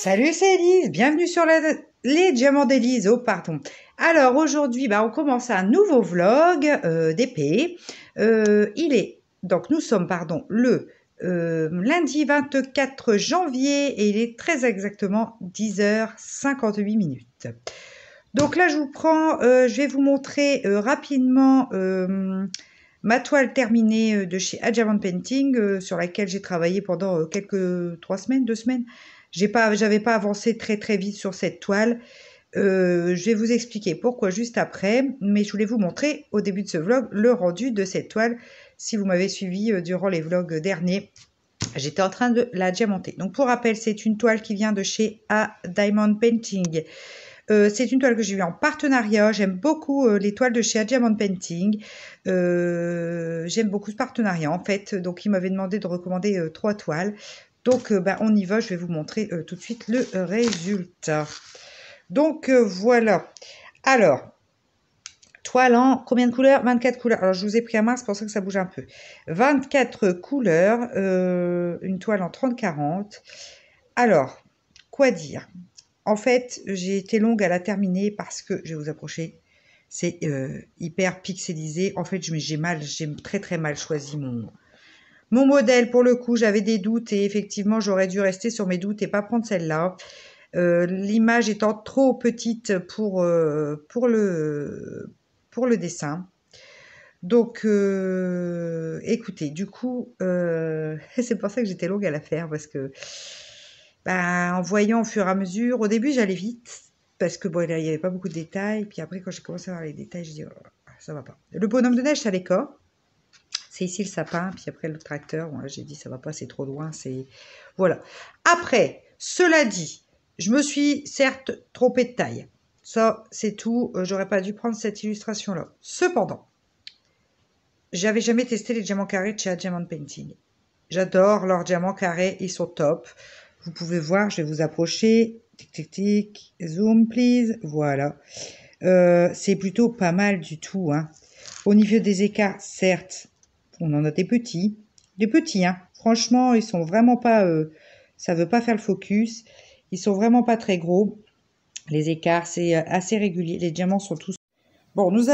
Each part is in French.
Salut, c'est Elise, bienvenue sur les diamants d'Elise, oh pardon. Alors aujourd'hui, on commence un nouveau vlog d'épée. Nous sommes, le lundi 24 janvier et il est très exactement 10h58 minutes. Donc là, je vais vous montrer rapidement ma toile terminée de chez Adjamant Painting sur laquelle j'ai travaillé pendant 2 semaines. J'avais pas avancé très vite sur cette toile. Je vais vous expliquer pourquoi juste après, mais je voulais vous montrer au début de ce vlog le rendu de cette toile. Si vous m'avez suivi durant les vlogs derniers, j'étais en train de la diamanter. Donc pour rappel, c'est une toile qui vient de chez Diamond Painting. C'est une toile que j'ai eue en partenariat. J'aime beaucoup les toiles de chez Diamond Painting. J'aime beaucoup ce partenariat en fait. Donc il m'avait demandé de recommander 3 toiles. Donc, on y va, je vais vous montrer tout de suite le résultat. Donc, voilà. Alors, toile en combien de couleurs? 24 couleurs. Alors, je vous ai pris à main, c'est pour ça que ça bouge un peu. 24 couleurs, une toile en 30-40. Alors, quoi dire? En fait, j'ai été longue à la terminer parce que, je vais vous approcher, c'est hyper pixelisé. En fait, j'ai très mal choisi mon modèle. Pour le coup, j'avais des doutes et effectivement, j'aurais dû rester sur mes doutes et pas prendre celle-là. L'image étant trop petite pour le dessin. Donc, écoutez, du coup, c'est pour ça que j'étais longue à la faire parce que, en voyant au fur et à mesure, au début, j'allais vite parce que, bon, il n'y avait pas beaucoup de détails. Puis après, quand j'ai commencé à voir les détails, je dis, oh, ça va pas. Le bonhomme de neige, ça l'écorce. C'est ici le sapin, puis après le tracteur. Bon, là, j'ai dit, ça va pas, c'est trop loin. Voilà. Après, cela dit, je me suis certes trompée de taille. Ça, c'est tout. J'aurais pas dû prendre cette illustration-là. Cependant, j'avais jamais testé les diamants carrés de chez Diamond Painting. J'adore leurs diamants carrés. Ils sont top. Vous pouvez voir, je vais vous approcher. Tic, tic, tic. Zoom, please. Voilà. C'est plutôt pas mal du tout. Hein. Au niveau des écarts, certes, on en a des petits, hein. Franchement, ils sont vraiment pas, ça veut pas faire le focus. Ils sont vraiment pas très gros. Les écarts, c'est assez régulier. Les diamants sont tous. Bon, nous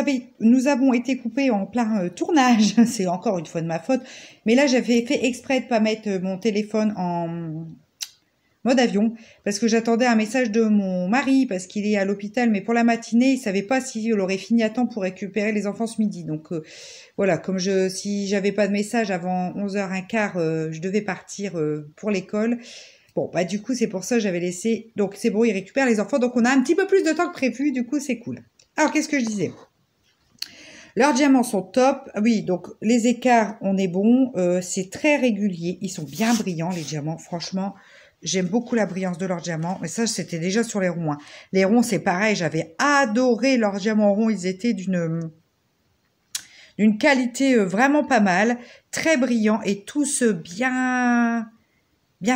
avons été coupés en plein tournage. C'est encore une fois de ma faute. Mais là, j'avais fait exprès de pas mettre mon téléphone en mode avion parce que j'attendais un message de mon mari parce qu'il est à l'hôpital, mais pour la matinée, il savait pas si on aurait fini à temps pour récupérer les enfants ce midi. Donc voilà, si j'avais pas de message avant 11h15, je devais partir pour l'école. Bon, du coup, c'est pour ça que j'avais laissé. Donc c'est bon, il récupère les enfants. Donc on a un petit peu plus de temps que prévu. Du coup, c'est cool. Alors, qu'est-ce que je disais? Leurs diamants sont top. Oui, donc les écarts, on est bon. C'est très régulier. Ils sont bien brillants, les diamants. Franchement, j'aime beaucoup la brillance de leurs diamants. Mais ça, c'était déjà sur les ronds. Hein. Les ronds, c'est pareil. J'avais adoré leurs diamants ronds. Ils étaient d'une qualité vraiment pas mal. Très brillants et tous bien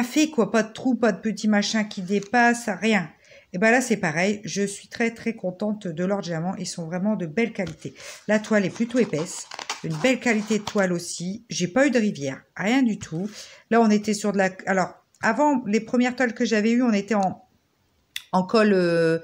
faits, quoi. Pas de trous, pas de petits machins qui dépassent, rien. Et là, c'est pareil. Je suis très contente de leurs diamants. Ils sont vraiment de belle qualité. La toile est plutôt épaisse. Une belle qualité de toile aussi. J'ai pas eu de rivière. Rien du tout. Là, on était sur de la... Alors, avant, les premières toiles que j'avais eues, on était en colle...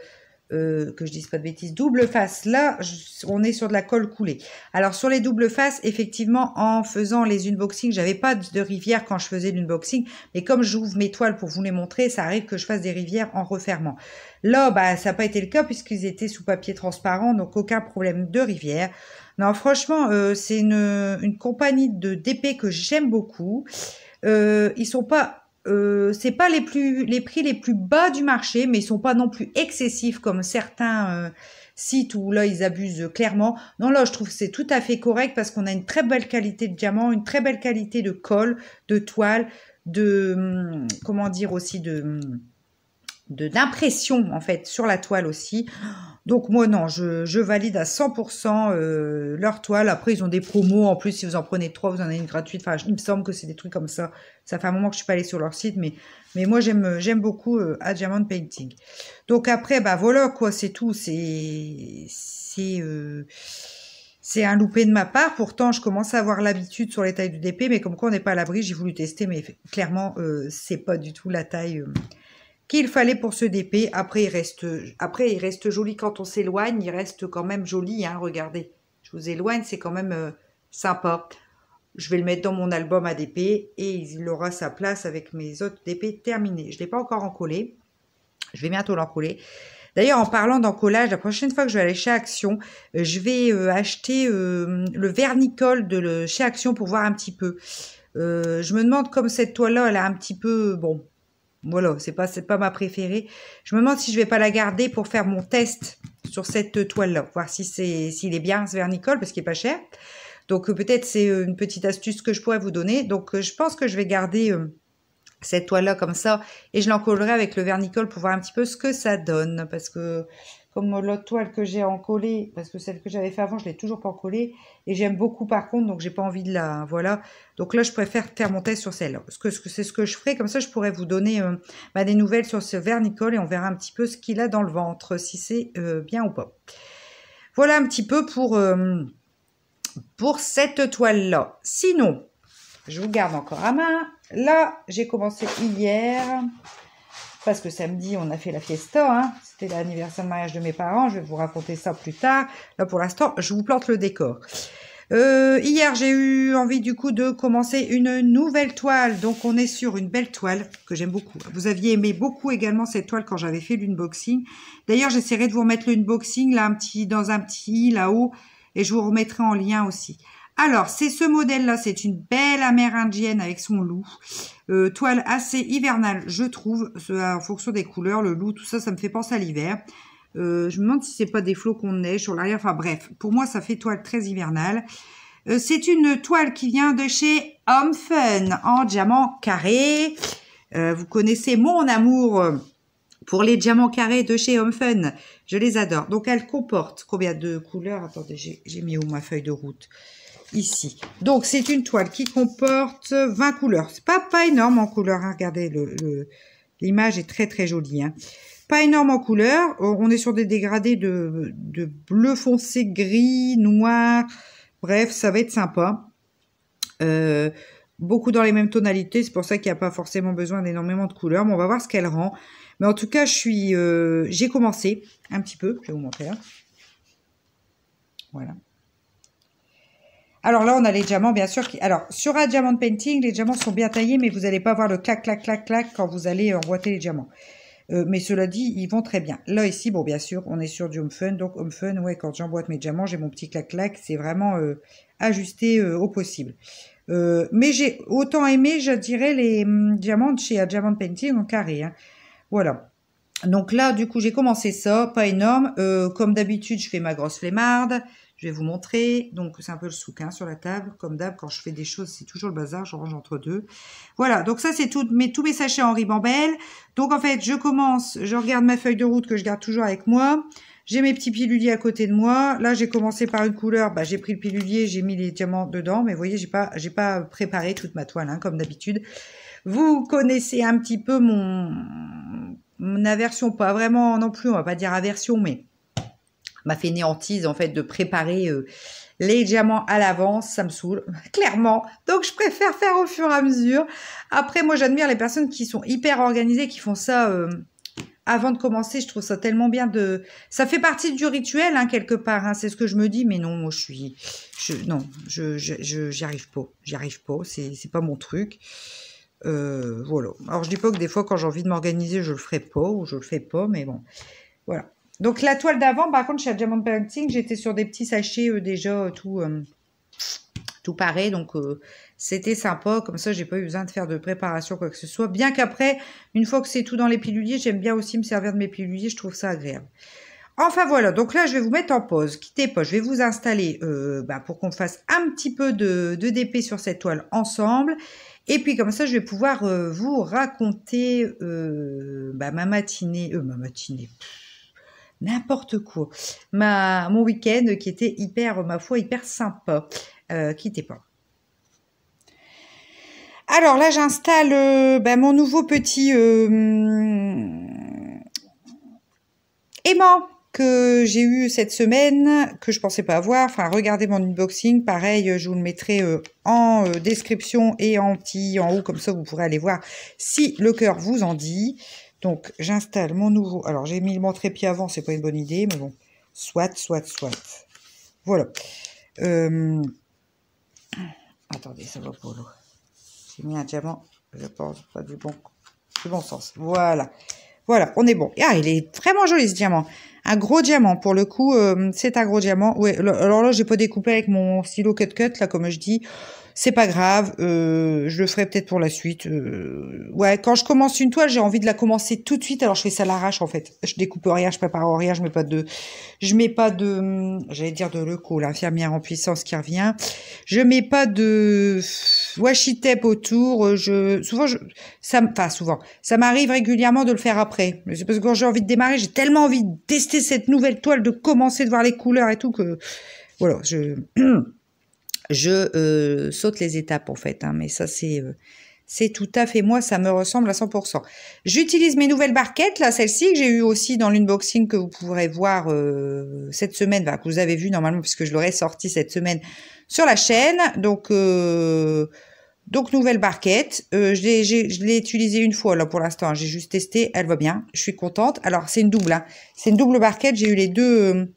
que je dise pas de bêtises, double face. Là, on est sur de la colle coulée. Alors, sur les doubles faces, effectivement, en faisant les unboxings, j'avais pas de rivière quand je faisais l'unboxing. Mais comme j'ouvre mes toiles pour vous les montrer, ça arrive que je fasse des rivières en refermant. Là, ça n'a pas été le cas puisqu'ils étaient sous papier transparent, donc aucun problème de rivière. Non, franchement, c'est une compagnie d'épées que j'aime beaucoup. Ils sont pas... c'est pas les prix les plus bas du marché, mais ils sont pas non plus excessifs comme certains sites où là ils abusent clairement. Non, là je trouve que c'est tout à fait correct parce qu'on a une très belle qualité de diamant, une très belle qualité de colle, de toile, comment dire aussi d'impression en fait sur la toile aussi. Donc moi non, je valide à 100% leur toile. Après ils ont des promos en plus, si vous en prenez 3, vous en avez une gratuite. Enfin, il me semble que c'est des trucs comme ça. Ça fait un moment que je suis pas allée sur leur site, mais moi j'aime beaucoup Diamond Painting. Donc après voilà quoi, c'est tout. C'est un loupé de ma part. Pourtant je commence à avoir l'habitude sur les tailles du DP, mais comme quoi on n'est pas à l'abri, j'ai voulu tester, mais clairement c'est pas du tout la taille qu'il fallait pour ce DP. Après, il reste joli quand on s'éloigne. Il reste quand même joli, hein, regardez. Je vous éloigne, c'est quand même sympa. Je vais le mettre dans mon album ADP et il aura sa place avec mes autres DP terminés. Je ne l'ai pas encore encollé. Je vais bientôt l'encoller. D'ailleurs, en parlant d'encollage, la prochaine fois que je vais aller chez Action, je vais acheter le vernicole de chez Action pour voir un petit peu. Je me demande, comme cette toile-là, elle a un petit peu... Bon, voilà, c'est pas ma préférée. Je me demande si je vais pas la garder pour faire mon test sur cette toile-là. Voir s'il est bien, ce vernicole, parce qu'il est pas cher. Donc, peut-être c'est une petite astuce que je pourrais vous donner. Donc, je pense que je vais garder... cette toile-là comme ça, et je l'encollerai avec le vernicole pour voir un petit peu ce que ça donne, parce que comme l'autre toile que j'ai encollée, parce que celle que j'avais fait avant, je l'ai toujours pas encollée, et j'aime beaucoup par contre, donc j'ai pas envie de la, voilà, donc là je préfère faire mon test sur celle-là, parce que c'est ce que je ferai, comme ça je pourrais vous donner des nouvelles sur ce vernicole, et on verra un petit peu ce qu'il a dans le ventre, si c'est bien ou pas. Voilà un petit peu pour cette toile-là. Sinon, je vous garde encore à main. Là, j'ai commencé hier, parce que samedi, on a fait la fiesta. Hein. C'était l'anniversaire de mariage de mes parents. Je vais vous raconter ça plus tard. Là, pour l'instant, je vous plante le décor. Hier, j'ai eu envie, du coup, de commencer une nouvelle toile. Donc, on est sur une belle toile que j'aime beaucoup. Vous aviez aimé beaucoup également cette toile quand j'avais fait l'unboxing. D'ailleurs, j'essaierai de vous remettre l'unboxing là, dans un petit là-haut. Et je vous remettrai en lien aussi. Alors, c'est ce modèle-là, c'est une belle amérindienne avec son loup. Toile assez hivernale, je trouve, en fonction des couleurs, le loup, tout ça, ça me fait penser à l'hiver. Je me demande si c'est pas des flocons de neige sur l'arrière. Enfin bref, pour moi, ça fait toile très hivernale. C'est une toile qui vient de chez Home Fun en diamant carré. Vous connaissez mon amour pour les diamants carrés de chez Home Fun. Je les adore. Donc, elle comporte combien de couleurs? Attendez, j'ai mis où ma feuille de route? Ici. Donc, c'est une toile qui comporte 20 couleurs. C'est pas énorme en couleurs. Hein. Regardez, l'image est très, très jolie. Hein. Pas énorme en couleurs. On est sur des dégradés de bleu foncé, gris, noir. Bref, ça va être sympa. Beaucoup dans les mêmes tonalités. C'est pour ça qu'il n'y a pas forcément besoin d'énormément de couleurs. Mais on va voir ce qu'elle rend. Mais en tout cas, j'ai commencé un petit peu. Je vais vous montrer là. Voilà. Alors là, on a les diamants, bien sûr. Alors, sur un diamant painting, les diamants sont bien taillés, mais vous n'allez pas voir le clac, clac, clac, clac quand vous allez emboîter les diamants. Mais cela dit, ils vont très bien. Là, ici, bon, bien sûr, on est sur du Home Fun. Donc, Home Fun, ouais, quand j'emboîte mes diamants, j'ai mon petit clac, clac. C'est vraiment ajusté au possible. Mais j'ai autant aimé, je dirais, les diamants de chez un diamant painting en carré. Hein. Voilà. Donc là, du coup, j'ai commencé ça, pas énorme. Comme d'habitude, je fais ma grosse flemmarde. Je vais vous montrer. Donc, c'est un peu le souk hein, sur la table. Comme d'hab, quand je fais des choses, c'est toujours le bazar. Je range entre deux. Voilà. Donc, ça, c'est tous mes sachets en ribambelle. Donc, en fait, je commence. Je regarde ma feuille de route que je garde toujours avec moi. J'ai mes petits piluliers à côté de moi. Là, j'ai commencé par une couleur. Bah, j'ai pris le pilulier, j'ai mis les diamants dedans. Mais vous voyez, j'ai pas préparé toute ma toile, hein, comme d'habitude. Vous connaissez un petit peu mon aversion. Pas vraiment non plus, on va pas dire aversion, mais ma fainéantise en fait de préparer les diamants à l'avance, ça me saoule, clairement. Donc, je préfère faire au fur et à mesure. Après, moi, j'admire les personnes qui sont hyper organisées, qui font ça avant de commencer. Je trouve ça tellement bien Ça fait partie du rituel, hein, quelque part. Hein, c'est ce que je me dis, mais non, moi, j'y arrive pas. J'y arrive pas, c'est pas mon truc. Voilà. Alors, je dis pas que des fois, quand j'ai envie de m'organiser, je le ferai pas ou je le fais pas, mais bon, voilà. Donc, la toile d'avant, par contre, chez Diamond Painting, j'étais sur des petits sachets déjà tout pareil. Donc, c'était sympa. Comme ça, j'ai pas eu besoin de faire de préparation, quoi que ce soit. Bien qu'après, une fois que c'est tout dans les piluliers, j'aime bien aussi me servir de mes piluliers. Je trouve ça agréable. Enfin, voilà. Donc là, je vais vous mettre en pause. Quittez pas. Je vais vous installer pour qu'on fasse un petit peu de DP sur cette toile ensemble. Et puis, comme ça, je vais pouvoir vous raconter ma matinée. N'importe quoi. Mon week-end qui était ma foi, hyper sympa. Quittez pas. Alors là, j'installe mon nouveau petit aimant que j'ai eu cette semaine, que je pensais pas avoir. Enfin, regardez mon unboxing. Pareil, je vous le mettrai en description et en haut, comme ça, vous pourrez aller voir si le cœur vous en dit. Donc, j'installe mon nouveau... Alors, j'ai mis mon trépied avant, c'est pas une bonne idée, mais bon. Soit. Voilà. Attendez, ça va pas l'eau. J'ai mis un diamant, je pense, pas du bon sens. Voilà. Voilà, on est bon. Ah, il est vraiment joli ce diamant. Un gros diamant, pour le coup, c'est un gros diamant. Ouais, alors là, j'ai pas découpé avec mon stylo cut, là, comme je dis. C'est pas grave, je le ferai peut-être pour la suite. Ouais, quand je commence une toile, j'ai envie de la commencer tout de suite. Alors, je fais ça à l'arrache, en fait. Je découpe rien, je prépare rien, je mets pas de... j'allais dire de Leco, l'infirmière en puissance qui revient. Je mets pas de washi tape autour. Souvent, ça m'arrive régulièrement de le faire après. Mais c'est parce que quand j'ai envie de démarrer, j'ai tellement envie de tester cette nouvelle toile, de commencer de voir les couleurs et tout que, voilà, je saute les étapes en fait, hein, mais ça c'est tout à fait moi, ça me ressemble à 100%. J'utilise mes nouvelles barquettes, là, celle-ci que j'ai eu aussi dans l'unboxing que vous pourrez voir cette semaine, que vous avez vu normalement puisque je l'aurais sorti cette semaine sur la chaîne. Donc nouvelle barquette, je l'ai utilisée une fois là pour l'instant, hein, j'ai juste testé, elle va bien, je suis contente. Alors c'est une double, hein, c'est une double barquette, j'ai eu les deux,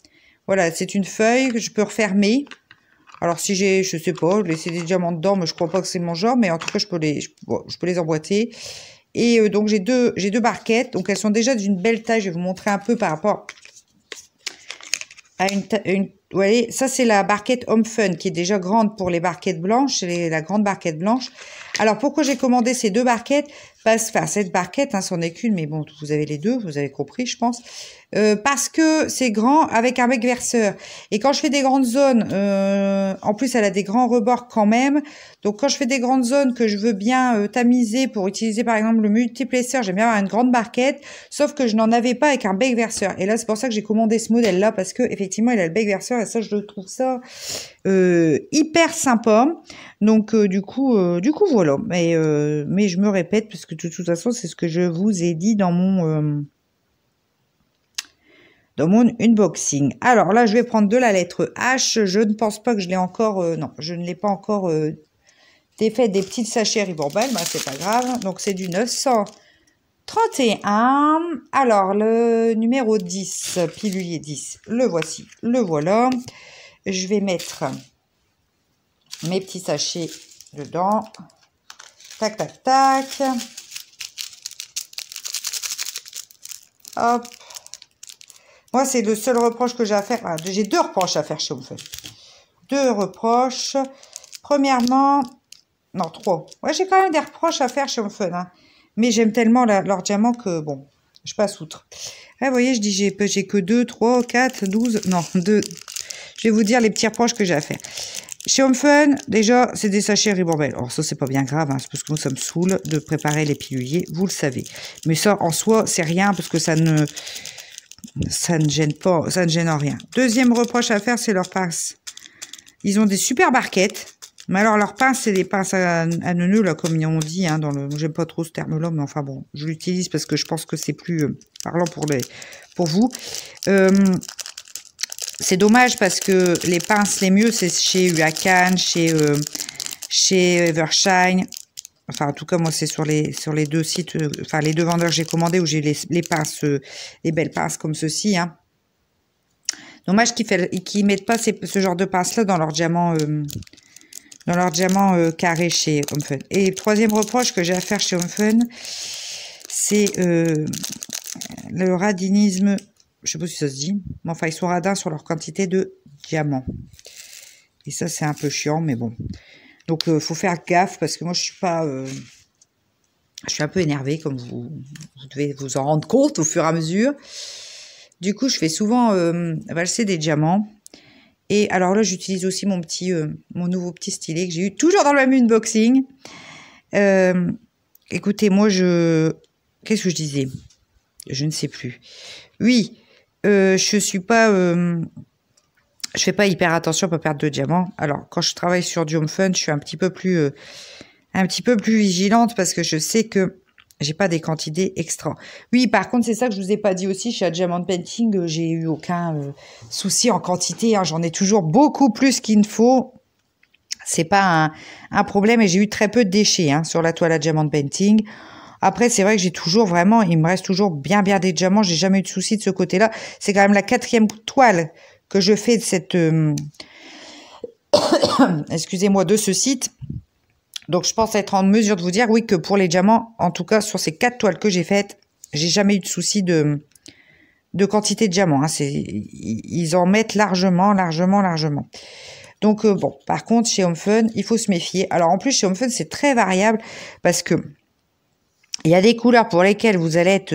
voilà, c'est une feuille que je peux refermer. Alors si j'ai, je sais pas, laisser des diamants dedans, mais je crois pas que c'est mon genre, mais en tout cas je peux les emboîter. Et donc j'ai deux barquettes, donc elles sont déjà d'une belle taille. Je vais vous montrer un peu par rapport à vous voyez, ça c'est la barquette Home Fun qui est déjà grande pour les barquettes blanches, c'est la grande barquette blanche. Alors pourquoi j'ai commandé ces deux barquettes? Enfin cette barquette, hein, c'en est qu'une, mais bon, vous avez les deux, vous avez compris, je pense. Parce que c'est grand avec un bec verseur. Et quand je fais des grandes zones, en plus elle a des grands rebords quand même. Donc quand je fais des grandes zones que je veux bien tamiser pour utiliser par exemple le multiplesseur, j'aime bien avoir une grande barquette. Sauf que je n'en avais pas avec un bec verseur. Et là c'est pour ça que j'ai commandé ce modèle là parce que effectivement il a le bec verseur et ça je trouve ça hyper sympa. Donc du coup voilà. Mais je me répète parce que de toute façon c'est ce que je vous ai dit dans mon unboxing. Alors là, je vais prendre de la lettre H. Je ne pense pas que je l'ai encore... non, je ne l'ai pas encore défait des petites sachets Ribambelle. Bah, c'est pas grave. Donc, c'est du 931. Alors, le numéro 10, pilulier 10, le voici. Le voilà. Je vais mettre mes petits sachets dedans. Tac, tac, tac. Hop. Moi, c'est le seul reproche que j'ai à faire. Ah, j'ai deux reproches à faire chez Home Fun. Deux reproches. Premièrement, non, trois. Ouais, j'ai quand même des reproches à faire chez Home Fun. Hein. Mais j'aime tellement leur diamant que, bon, je passe outre. Là, vous voyez, je dis, j'ai que 2, 3, 4, 12. Non, 2. Je vais vous dire les petits reproches que j'ai à faire. Chez Home Fun, déjà, c'est des sachets Ribambelle. Alors, ça, c'est pas bien grave, hein, c'est parce que nous, ça me saoule de préparer les piluliers, vous le savez. Mais ça, en soi, c'est rien parce que ça ne gêne pas, ça ne gêne en rien. Deuxième reproche à faire, c'est leurs pinces. Ils ont des super barquettes, mais alors leurs pinces, c'est des pinces à neuneux, là, comme on dit, hein, j'aime pas trop ce terme-là, mais enfin bon, je l'utilise parce que je pense que c'est plus parlant pour vous. C'est dommage parce que les pinces les mieux, c'est chez Huacan, chez Evershine. Enfin, en tout cas, moi, c'est sur les deux sites, enfin, les deux vendeurs que j'ai commandés où j'ai les pinces, les belles pinces comme ceci, hein. Dommage qu'ils mettent pas ce genre de pinces-là dans leur diamant, carré chez Home Fun. Et le troisième reproche que j'ai à faire chez Home Fun, c'est le radinisme. Je sais pas si ça se dit, mais enfin, ils sont radins sur leur quantité de diamants. Et ça, c'est un peu chiant, mais bon. Donc, faut faire gaffe parce que moi, je suis pas... je suis un peu énervée, comme vous devez vous en rendre compte au fur et à mesure. Du coup, je fais souvent valser des diamants. Et alors là, j'utilise aussi mon nouveau petit stylet que j'ai eu toujours dans le même unboxing. Écoutez, moi, qu'est-ce que je disais? Je ne sais plus. Oui, je suis pas... je fais pas hyper attention à pas perdre de diamants. Alors, quand je travaille sur du Home Fun, je suis un petit peu plus vigilante parce que je sais que j'ai pas des quantités extra. Oui, par contre, c'est ça que je vous ai pas dit aussi. Chez Diamond Painting, j'ai eu aucun souci en quantité. Hein. J'en ai toujours beaucoup plus qu'il ne faut. C'est pas un problème et j'ai eu très peu de déchets hein, sur la toile à Diamond Painting. Après, c'est vrai que j'ai toujours vraiment, il me reste toujours bien des diamants. J'ai jamais eu de soucis de ce côté-là. C'est quand même la 4e toile que je fais de cette, excusez-moi, de ce site. Donc, je pense être en mesure de vous dire, oui, que pour les diamants, en tout cas, sur ces 4 toiles que j'ai faites, j'ai jamais eu de soucis de quantité de diamants. Hein. Ils en mettent largement. Donc, bon, par contre, chez Home Fun, il faut se méfier. Alors, en plus, chez Home Fun, c'est très variable parce que il y a des couleurs pour lesquelles vous allez être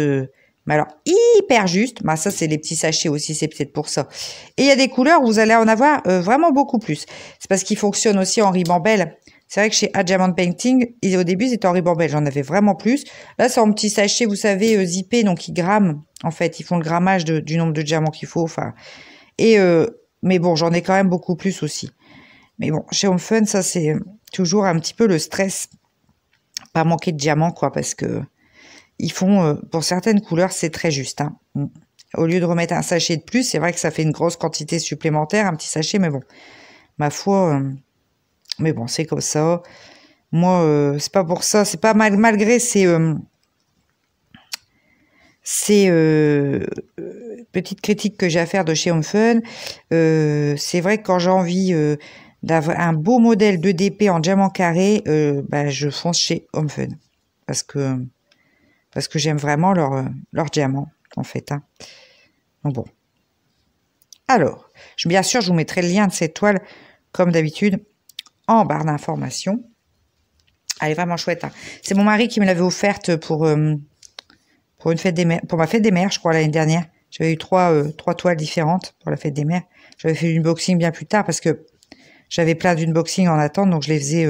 mais alors hyper juste. Bah, ça, c'est les petits sachets aussi, c'est peut-être pour ça. Et il y a des couleurs où vous allez en avoir vraiment beaucoup plus. C'est parce qu'ils fonctionnent aussi en ribambelle. C'est vrai que chez Diamond Painting, au début, c'était en ribambelle. J'en avais vraiment plus. Là, c'est en petits sachets, vous savez, zippés, donc ils gramment. En fait, ils font le grammage du nombre de diamants qu'il faut. Enfin, et mais bon, j'en ai quand même beaucoup plus aussi. Mais bon, chez Home Fun, ça, c'est toujours un petit peu le stress. Pas manquer de diamants, quoi, parce que ils font, pour certaines couleurs, c'est très juste. Hein. Au lieu de remettre un sachet de plus, c'est vrai que ça fait une grosse quantité supplémentaire, un petit sachet, mais bon, ma foi, mais bon, c'est comme ça. Moi, c'est pas pour ça, c'est pas malgré ces petites critiques que j'ai à faire de chez Home Fun. C'est vrai que quand j'ai envie d'avoir un beau modèle de DP en diamant carré, bah, je fonce chez Home Fun parce que j'aime vraiment leur diamant en fait. Hein. Donc bon. Alors, bien sûr, je vous mettrai le lien de cette toile comme d'habitude en barre d'informations. Elle est vraiment chouette. Hein. C'est mon mari qui me l'avait offerte pour une fête des mères, pour ma fête des mères, je crois, l'année dernière. J'avais eu trois toiles différentes pour la fête des mères. J'avais fait l'unboxing bien plus tard parce que j'avais plein d'unboxing en attente, donc je les faisais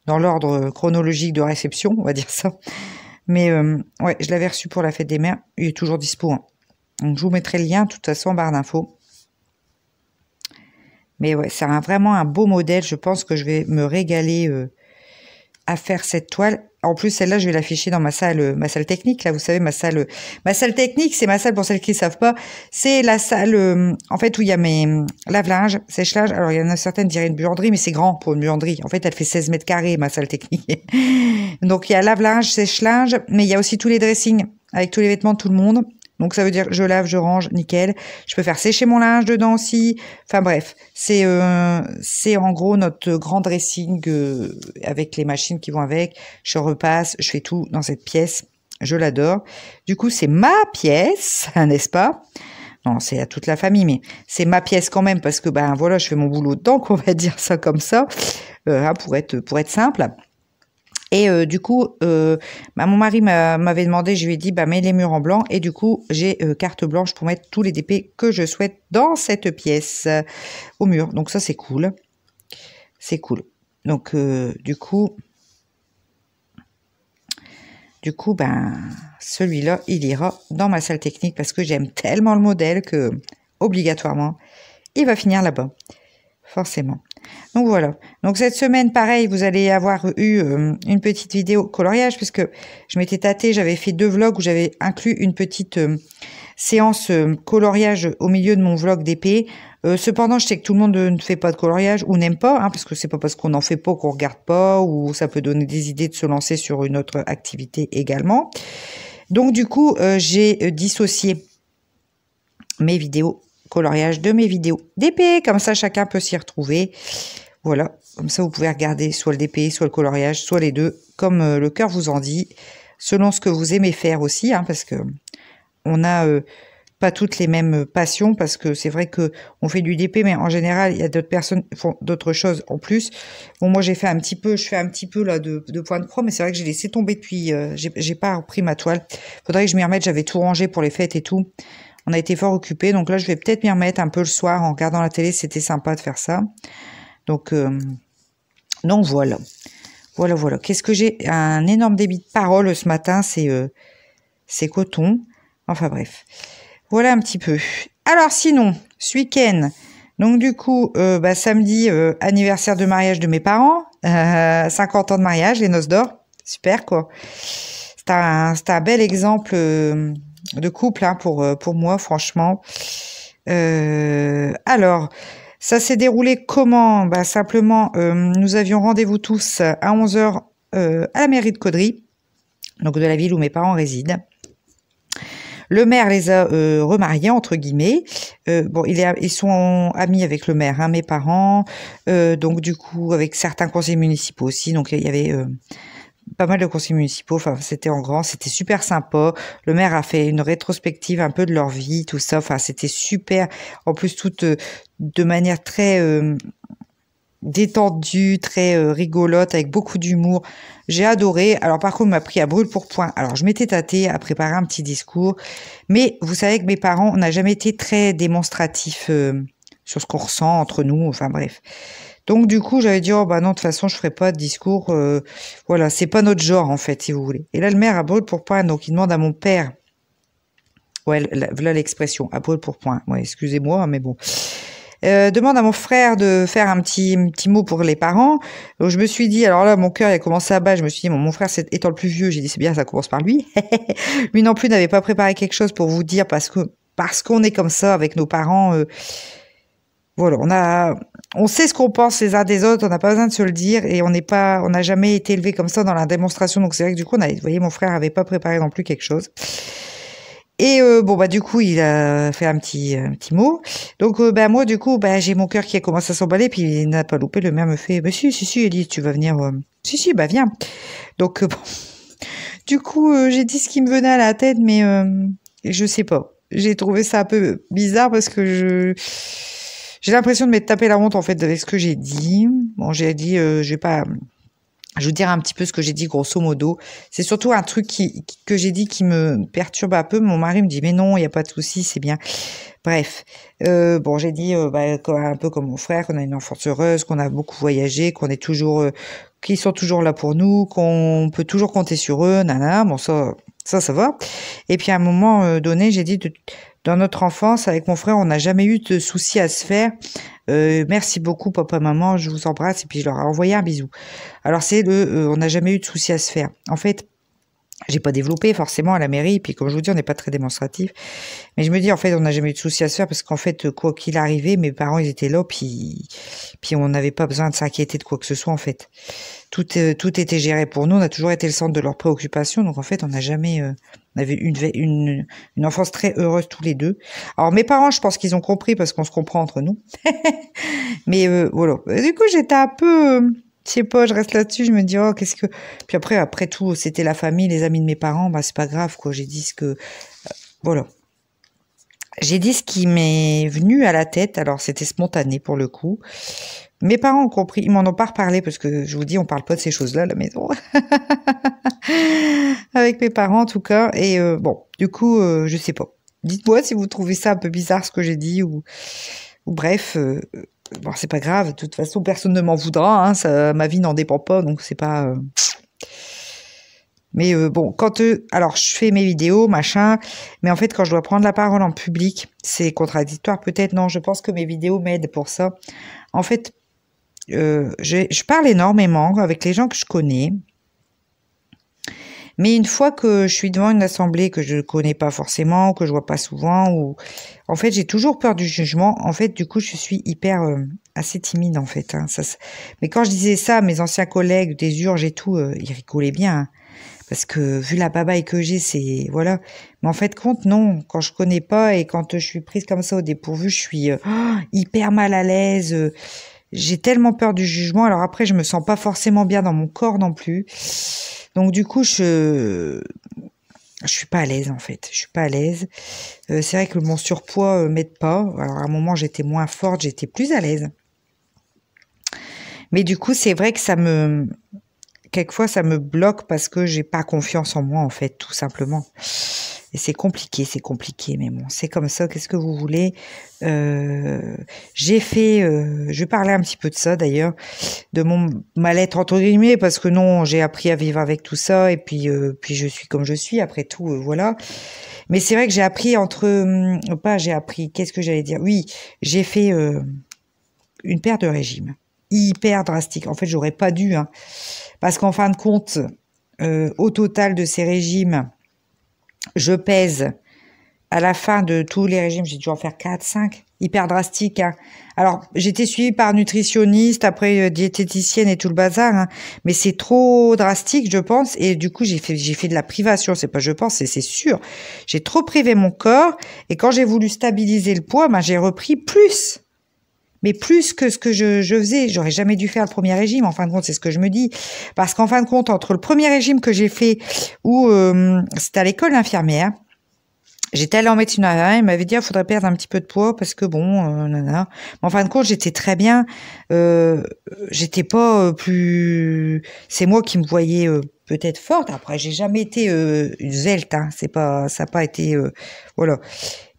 dans l'ordre chronologique de réception, on va dire ça. Mais ouais, je l'avais reçu pour la fête des mères. Il est toujours dispo. Hein. Donc je vous mettrai le lien, de toute façon, en barre d'infos. Mais ouais, c'est vraiment un beau modèle. Je pense que je vais me régaler à faire cette toile. En plus, celle-là, je vais l'afficher dans ma salle technique. Là, vous savez, ma salle technique, c'est ma salle, pour celles qui ne savent pas. C'est la salle, en fait, où il y a mes lave-linge, sèche-linge. Alors, il y en a certaines diraient une buanderie, mais c'est grand pour une buanderie. En fait, elle fait 16 mètres carrés, ma salle technique. Donc, il y a lave-linge, sèche-linge, mais il y a aussi tous les dressings avec tous les vêtements de tout le monde. Donc, ça veut dire je lave, je range, nickel. Je peux faire sécher mon linge dedans aussi. Enfin, bref, c'est en gros notre grand dressing avec les machines qui vont avec. Je repasse, je fais tout dans cette pièce. Je l'adore. Du coup, c'est ma pièce, n'est-ce pas? Non, c'est à toute la famille, mais c'est ma pièce quand même parce que, ben voilà, je fais mon boulot dedans, qu'on va dire ça comme ça, pour être simple. Et du coup, bah, mon mari m'avait demandé, je lui ai dit, bah, mets les murs en blanc. Et du coup, j'ai carte blanche pour mettre tous les DP que je souhaite dans cette pièce au mur. Donc ça, c'est cool. C'est cool. Donc, du coup, ben, celui-là, il ira dans ma salle technique parce que j'aime tellement le modèle que, obligatoirement, il va finir là-bas. Forcément. Donc voilà. Donc cette semaine, pareil, vous allez avoir eu une petite vidéo coloriage puisque je m'étais tâtée, j'avais fait 2 vlogs où j'avais inclus une petite séance coloriage au milieu de mon vlog d'épée. Cependant, je sais que tout le monde ne fait pas de coloriage ou n'aime pas, hein, parce que c'est pas parce qu'on n'en fait pas qu'on regarde pas ou ça peut donner des idées de se lancer sur une autre activité également. Donc du coup, j'ai dissocié mes vidéos coloriage de mes vidéos d'épée, comme ça chacun peut s'y retrouver. Voilà, comme ça vous pouvez regarder soit le DP, soit le coloriage, soit les deux, comme le cœur vous en dit, selon ce que vous aimez faire aussi, hein, parce que on n'a pas toutes les mêmes passions, parce que c'est vrai que on fait du DP, mais en général il y a d'autres personnes qui font d'autres choses en plus. Bon, moi je fais un petit peu là de point de croix, mais c'est vrai que j'ai laissé tomber depuis, j'ai pas repris ma toile. Faudrait que je m'y remette, j'avais tout rangé pour les fêtes et tout. On a été fort occupés, donc là je vais peut-être m'y remettre un peu le soir en regardant la télé, c'était sympa de faire ça. Donc voilà. Voilà. Qu'est-ce que j'ai? Un énorme débit de parole ce matin, c'est coton. Enfin bref. Voilà un petit peu. Alors sinon, ce week-end, donc du coup, samedi, anniversaire de mariage de mes parents, 50 ans de mariage, les noces d'or, super quoi. C'est un bel exemple de couple hein, pour moi, franchement. Alors, ça s'est déroulé comment? Simplement, nous avions rendez-vous tous à 11h à la mairie de Caudry. donc de la ville où mes parents résident. Le maire les a remariés, entre guillemets. Bon, ils sont amis avec le maire, hein, mes parents. Donc, du coup, avec certains conseillers municipaux aussi. Donc, il y avait pas mal de conseillers municipaux. Enfin, c'était en grand. C'était super sympa. Le maire a fait une rétrospective un peu de leur vie, tout ça. Enfin, c'était super. En plus, tout de manière très détendue, très rigolote, avec beaucoup d'humour. J'ai adoré. Alors par contre, on m'a pris à brûle-pourpoint. Alors je m'étais tâtée à préparer un petit discours, mais vous savez que mes parents, on n'a jamais été très démonstratifs sur ce qu'on ressent entre nous. Enfin bref. Donc du coup, j'avais dit oh bah non, de toute façon, je ferai pas de discours. Voilà, c'est pas notre genre en fait, si vous voulez. Et là, le maire à brûle-pourpoint, donc il demande à mon père. Ouais, voilà l'expression, à brûle-pourpoint. Ouais, excusez-moi, mais bon. Demande à mon frère de faire un petit mot pour les parents. Donc, je me suis dit, alors là, mon cœur il a commencé à battre. Je me suis dit, mon frère étant le plus vieux, j'ai dit, c'est bien, ça commence par lui. Lui non plus n'avait pas préparé quelque chose pour vous dire parce qu'on est comme ça avec nos parents. Voilà, on sait ce qu'on pense les uns des autres. On n'a pas besoin de se le dire et on n'a jamais été élevé comme ça dans la démonstration. Donc c'est vrai que du coup, vous voyez, mon frère avait pas préparé non plus quelque chose. Et bon bah du coup il a fait un petit mot. Donc bah moi du coup bah j'ai mon cœur qui a commencé à s'emballer puis il n'a pas loupé. Le maire me fait bah si Elise tu vas venir. Si bah viens. Donc bon du coup j'ai dit ce qui me venait à la tête mais je sais pas. J'ai trouvé ça un peu bizarre parce que j'ai l'impression de m'être tapé la honte en fait avec ce que j'ai dit. Bon j'ai dit je vais pas. Je vous dirai un petit peu ce que j'ai dit grosso modo. C'est surtout un truc que j'ai dit qui me perturbe un peu. Mon mari me dit mais non, il n'y a pas de souci, c'est bien. Bref, bon j'ai dit un peu comme mon frère, qu'on a une enfance heureuse, qu'on a beaucoup voyagé, qu'on est toujours, qu'ils sont toujours là pour nous, qu'on peut toujours compter sur eux, nanana. Bon ça va. Et puis à un moment donné, j'ai dit dans notre enfance avec mon frère, on n'a jamais eu de soucis à se faire. Merci beaucoup papa maman, je vous embrasse et puis je leur ai envoyé un bisou. Alors c'est on n'a jamais eu de soucis à se faire. En fait, j'ai pas développé forcément à la mairie, puis comme je vous dis, on n'est pas très démonstratif. Mais je me dis en fait, on n'a jamais eu de soucis à se faire parce qu'en fait, quoi qu'il arrivait, mes parents ils étaient là, puis on n'avait pas besoin de s'inquiéter de quoi que ce soit en fait. Tout était géré pour nous, on a toujours été le centre de leurs préoccupations, donc en fait, on n'a jamais on avait une enfance très heureuse tous les deux. Alors mes parents, je pense qu'ils ont compris parce qu'on se comprend entre nous. Mais voilà. Du coup, j'étais un peu, je sais pas, je reste là-dessus, je me dis oh qu'est-ce que. Puis après tout, c'était la famille, les amis de mes parents, bah c'est pas grave quoi. J'ai dit ce que, voilà. J'ai dit ce qui m'est venu à la tête. Alors c'était spontané pour le coup. Mes parents ont compris, ils m'en ont pas reparlé parce que je vous dis, on parle pas de ces choses-là à la maison. Avec mes parents en tout cas. Et bon, du coup, je sais pas. Dites-moi si vous trouvez ça un peu bizarre ce que j'ai dit ou bref. Bon, c'est pas grave. De toute façon, personne ne m'en voudra. Hein, ma vie n'en dépend pas, donc c'est pas. Mais bon, alors je fais mes vidéos, machin, mais en fait quand je dois prendre la parole en public, c'est contradictoire peut-être. Non, je pense que mes vidéos m'aident pour ça. En fait, je parle énormément avec les gens que je connais. Mais une fois que je suis devant une assemblée que je connais pas forcément, que je vois pas souvent, ou en fait j'ai toujours peur du jugement. En fait, du coup, je suis hyper assez timide en fait. Hein. Mais quand je disais ça, mes anciens collègues des urges et tout, ils rigolaient bien. Hein. Parce que vu la babaille que j'ai, c'est voilà. Mais en fait, compte non. Quand je connais pas et quand je suis prise comme ça au dépourvu, je suis hyper mal à l'aise. J'ai tellement peur du jugement. Alors après, je me sens pas forcément bien dans mon corps non plus. Donc du coup, je suis pas à l'aise en fait. Je suis pas à l'aise. C'est vrai que mon surpoids m'aide pas. Alors à un moment, j'étais moins forte, j'étais plus à l'aise. Mais du coup, c'est vrai que quelquefois, ça me bloque parce que j'ai pas confiance en moi en fait, tout simplement. Et c'est compliqué, mais bon, c'est comme ça. Qu'est-ce que vous voulez? J'ai fait, je vais parler un petit peu de ça d'ailleurs, de mon mal-être entre guillemets, parce que non, j'ai appris à vivre avec tout ça et puis je suis comme je suis. Après tout, voilà. Mais c'est vrai que j'ai appris qu'est-ce que j'allais dire? Oui, j'ai fait une perte de régime hyper drastique. En fait, j'aurais pas dû, hein, parce qu'en fin de compte, au total de ces régimes, je pèse à la fin de tous les régimes, j'ai dû en faire 4, 5, hyper drastique, hein. Alors, j'étais suivie par nutritionniste, après diététicienne et tout le bazar, hein. Mais c'est trop drastique, je pense. Et du coup, j'ai fait de la privation. C'est pas je pense, c'est sûr. J'ai trop privé mon corps. Et quand j'ai voulu stabiliser le poids, ben, j'ai repris plus. Mais plus que ce que je faisais. J'aurais jamais dû faire le premier régime. En fin de compte, c'est ce que je me dis. Parce qu'en fin de compte, entre le premier régime que j'ai fait, où c'était à l'école d'infirmière, j'étais allée en médecine interne, il m'avait dit, il faudrait perdre un petit peu de poids parce que bon, nanana. Mais en fin de compte, j'étais très bien. J'étais pas plus. C'est moi qui me voyais peut-être forte. Après, j'ai jamais été svelte. Hein. C'est pas, ça n'a pas été, voilà.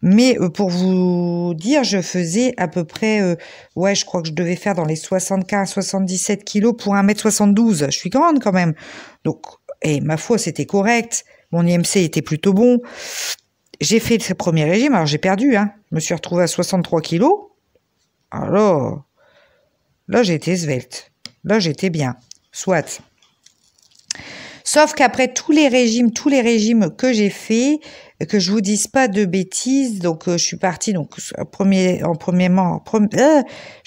Mais pour vous dire, je faisais à peu près, ouais, je crois que je devais faire dans les 75-77 kilos pour 1m72. Je suis grande quand même. Donc, et ma foi, c'était correct. Mon IMC était plutôt bon. J'ai fait ce premier régime, alors j'ai perdu, hein. Je me suis retrouvée à 63 kilos. Alors, là, j'étais svelte. Là, j'étais bien. Soit. Sauf qu'après tous les régimes que j'ai fait, que je vous dise pas de bêtises, donc je suis partie donc je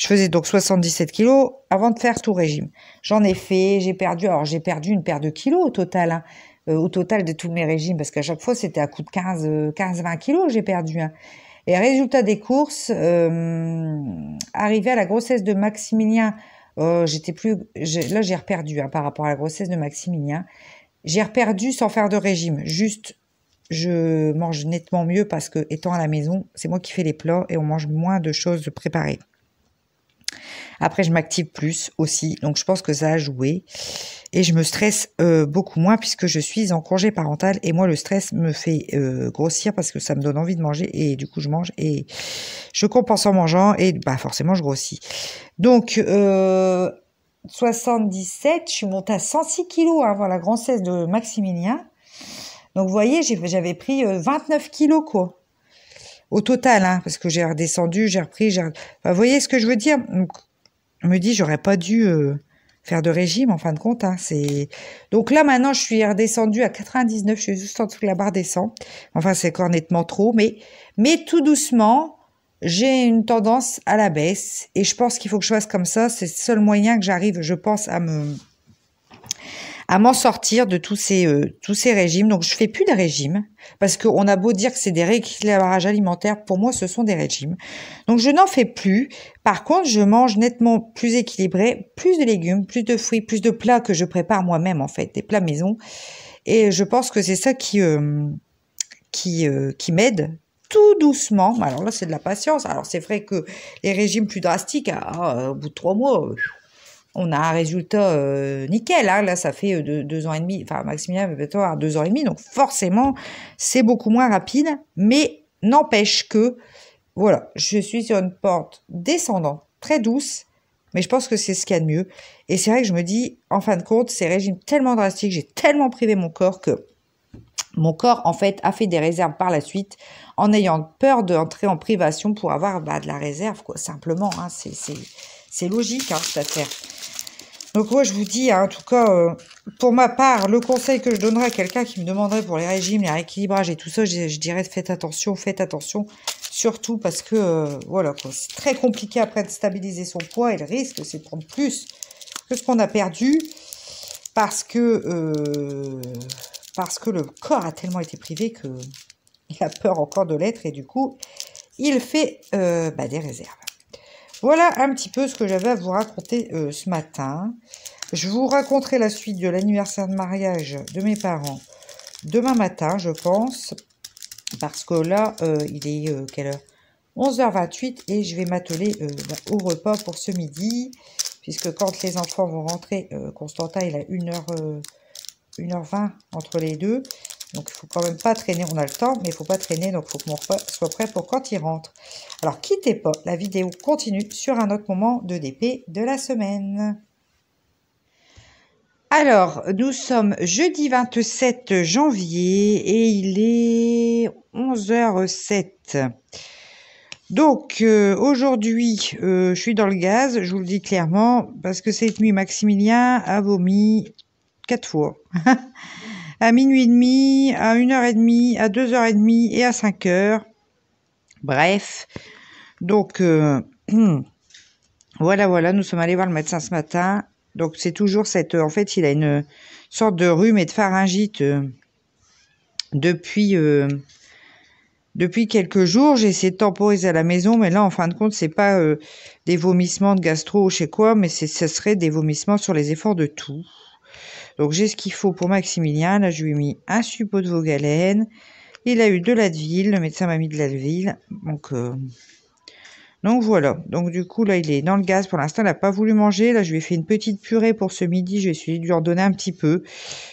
faisais donc 77 kilos avant de faire tout régime. J'en ai fait, j'ai perdu une paire de kilos au total, hein, au total de tous mes régimes, parce qu'à chaque fois c'était à coup de 15-20 kilos que j'ai perdu. Hein. Et résultat des courses, arrivé à la grossesse de Maximilien, là j'ai reperdu, hein, par rapport à la grossesse de Maximilien. J'ai reperdu sans faire de régime. Juste, je mange nettement mieux parce que, étant à la maison, c'est moi qui fais les plats et on mange moins de choses préparées. Après, je m'active plus aussi, donc je pense que ça a joué. Et je me stresse beaucoup moins puisque je suis en congé parental. Et moi, le stress me fait grossir parce que ça me donne envie de manger. Et du coup, je mange et je compense en mangeant. Et bah forcément, je grossis. Donc, 77, je suis montée à 106 kilos avant la grossesse de Maximilien. Donc, vous voyez, j'avais pris 29 kilos, quoi. Au total, hein, parce que j'ai redescendu, j'ai repris. Enfin, vous voyez ce que je veux dire? Donc, je me dis, j'aurais pas dû faire de régime, en fin de compte. Hein, donc là, maintenant, je suis redescendue à 99. Je suis juste en dessous de la barre des 100. Enfin, c'est encore nettement trop. Mais tout doucement, j'ai une tendance à la baisse. Et je pense qu'il faut que je fasse comme ça. C'est le seul moyen que j'arrive, je pense, à m'en sortir de tous ces régimes. Donc, je fais plus de régimes parce qu'on a beau dire que c'est des rééquilibrages alimentaires. Pour moi, ce sont des régimes. Donc, je n'en fais plus. Par contre, je mange nettement plus équilibré, plus de légumes, plus de fruits, plus de plats que je prépare moi-même, en fait, des plats maison. Et je pense que c'est ça qui m'aide tout doucement. Alors là, c'est de la patience. Alors, c'est vrai que les régimes plus drastiques, au bout de 3 mois... on a un résultat nickel. Hein. Là, ça fait 2 ans et demi. Enfin, Maximilien va bientôt avoir 2 ans et demi. Donc, forcément, c'est beaucoup moins rapide. Mais n'empêche que, voilà, je suis sur une pente descendante, très douce. Mais je pense que c'est ce qu'il y a de mieux. Et c'est vrai que je me dis, en fin de compte, ces régimes tellement drastiques, j'ai tellement privé mon corps que mon corps, en fait, a fait des réserves par la suite en ayant peur d'entrer en privation pour avoir de la réserve, quoi. Simplement, hein, c'est logique, hein, cette affaire. Donc moi, je vous dis, hein, en tout cas, pour ma part, le conseil que je donnerais à quelqu'un qui me demanderait pour les régimes, les rééquilibrages et tout ça, je dirais faites attention, surtout parce que, voilà, quoi, c'est très compliqué après de stabiliser son poids et le risque, c'est de prendre plus que ce qu'on a perdu parce que le corps a tellement été privé qu'il a peur encore de l'être et du coup, il fait des réserves. Voilà un petit peu ce que j'avais à vous raconter ce matin. Je vous raconterai la suite de l'anniversaire de mariage de mes parents demain matin, je pense. Parce que là, il est quelle heure 11h28 et je vais m'atteler au repas pour ce midi. Puisque quand les enfants vont rentrer, Constantin, il a 1h20 entre les deux. Donc, il ne faut quand même pas traîner. On a le temps, mais il ne faut pas traîner. Donc, il faut que mon repas soit prêt pour quand il rentre. Alors, quittez pas. La vidéo continue sur un autre moment de DP de la semaine. Alors, nous sommes jeudi 27 janvier et il est 11h07. Donc, aujourd'hui, je suis dans le gaz. Je vous le dis clairement. Parce que cette nuit, Maximilien a vomi 4 fois. à minuit et demi, à 1h30, à 2h30 et à 5h. Bref, donc voilà, nous sommes allés voir le médecin ce matin. Donc c'est toujours cette... en fait, il a une sorte de rhume et de pharyngite depuis quelques jours. J'ai essayé de temporiser à la maison, mais là, en fin de compte, c'est pas des vomissements de gastro ou je sais quoi, mais ce serait des vomissements sur les efforts de tout. Donc j'ai ce qu'il faut pour Maximilien. Là, je lui ai mis un suppôt de Vogalène. Il a eu de l'Advil, le médecin m'a mis de l'Advil. Donc voilà. Donc du coup, là, il est dans le gaz. Pour l'instant, il n'a pas voulu manger. Là, je lui ai fait une petite purée pour ce midi. J'ai essayé de lui en donner un petit peu.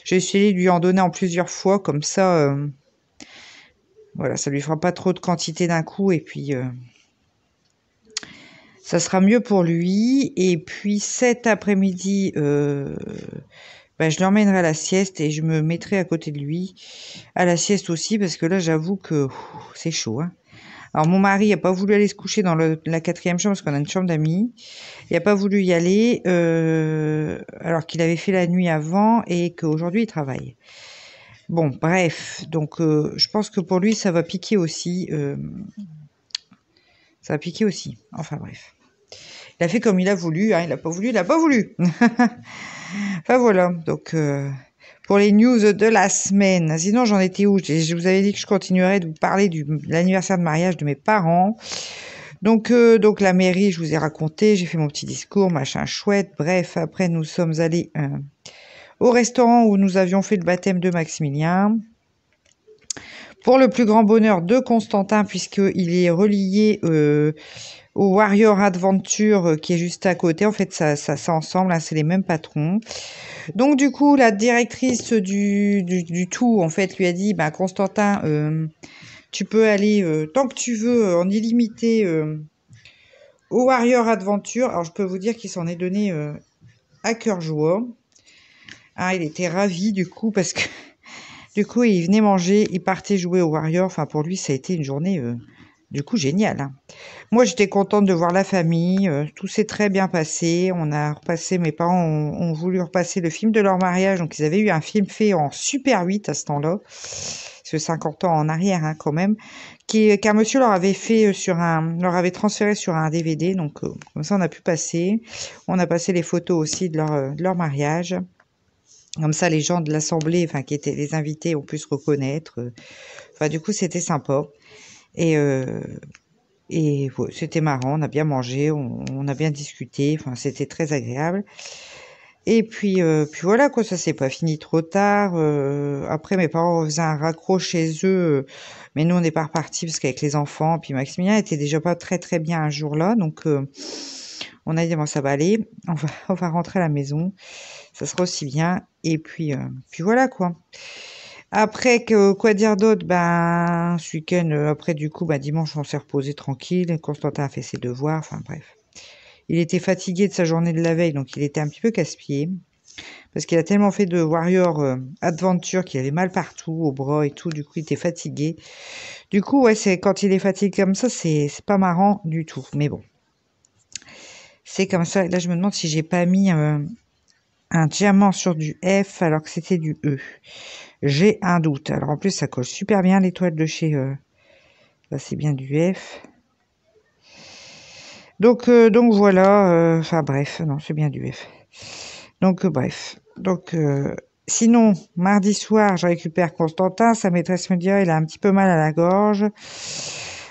J'ai essayé de lui en donner en plusieurs fois. Comme ça, voilà, ça lui fera pas trop de quantité d'un coup. Et puis, ça sera mieux pour lui. Et puis, cet après-midi... je l'emmènerai à la sieste et je me mettrai à côté de lui à la sieste aussi parce que là, j'avoue que c'est chaud. Hein. Alors, mon mari n'a pas voulu aller se coucher dans la 4e chambre parce qu'on a une chambre d'amis. Il n'a pas voulu y aller alors qu'il avait fait la nuit avant et qu'aujourd'hui, il travaille. Bon, bref. Donc, je pense que pour lui, ça va piquer aussi. Ça va piquer aussi. Enfin, bref. Il a fait comme il a voulu. Hein. Il n'a pas voulu, il n'a pas voulu. Enfin voilà, donc pour les news de la semaine. Sinon, j'en étais où? Je vous avais dit que je continuerais de vous parler de l'anniversaire de mariage de mes parents. Donc la mairie, je vous ai raconté, j'ai fait mon petit discours, machin chouette. Bref, après, nous sommes allés au restaurant où nous avions fait le baptême de Maximilien. Pour le plus grand bonheur de Constantin, puisqu'il est relié au Warrior Adventure qui est juste à côté. En fait, ça ensemble, hein, c'est les mêmes patrons. Donc, du coup, la directrice du tout, en fait, lui a dit, Constantin, tu peux aller tant que tu veux en illimité au Warrior Adventure. Alors, je peux vous dire qu'il s'en est donné à cœur joie. Ah, il était ravi, du coup, parce que du coup, il venait manger, il partait jouer au Warrior. Enfin, pour lui, ça a été une journée, du coup, géniale. Hein. Moi, j'étais contente de voir la famille. Tout s'est très bien passé. On a repassé, mes parents ont voulu repasser le film de leur mariage. Donc, ils avaient eu un film fait en Super 8 à ce temps-là. C'est 50 ans en arrière, hein, quand même. Qu'un monsieur leur avait fait leur avait transféré sur un DVD. Donc, comme ça, on a pu passer. On a passé les photos aussi de leur mariage. Comme ça, les gens de l'assemblée, enfin, qui étaient les invités, ont pu se reconnaître. Enfin, du coup, c'était sympa. Et ouais, c'était marrant, on a bien mangé, on a bien discuté, enfin, c'était très agréable. Et puis voilà, quoi, ça s'est pas fini trop tard. Après, mes parents faisaient un raccro chez eux, mais nous, on n'est pas repartis parce qu'avec les enfants, puis Maximilien était déjà pas très très bien un jour-là, donc on a dit, bon, ça va aller, on va rentrer à la maison, ça sera aussi bien. Et puis voilà, quoi. Après, quoi dire d'autre? Ce week-end, après, du coup, dimanche, on s'est reposé tranquille. Constantin a fait ses devoirs. Enfin, bref. Il était fatigué de sa journée de la veille, donc il était un petit peu casse-pied. Parce qu'il a tellement fait de Warrior Adventure qu'il avait mal partout, au bras et tout. Du coup, il était fatigué. Du coup, ouais, quand il est fatigué comme ça, c'est pas marrant du tout. Mais bon. C'est comme ça. Là, je me demande si j'ai pas mis un diamant sur du F alors que c'était du E. J'ai un doute. Alors en plus, ça colle super bien l'étoile de chez... là, c'est bien du F. Donc voilà. Enfin bref, non, c'est bien du F. Donc bref. Donc sinon, mardi soir, je récupère Constantin. Sa maîtresse me dit, il a un petit peu mal à la gorge.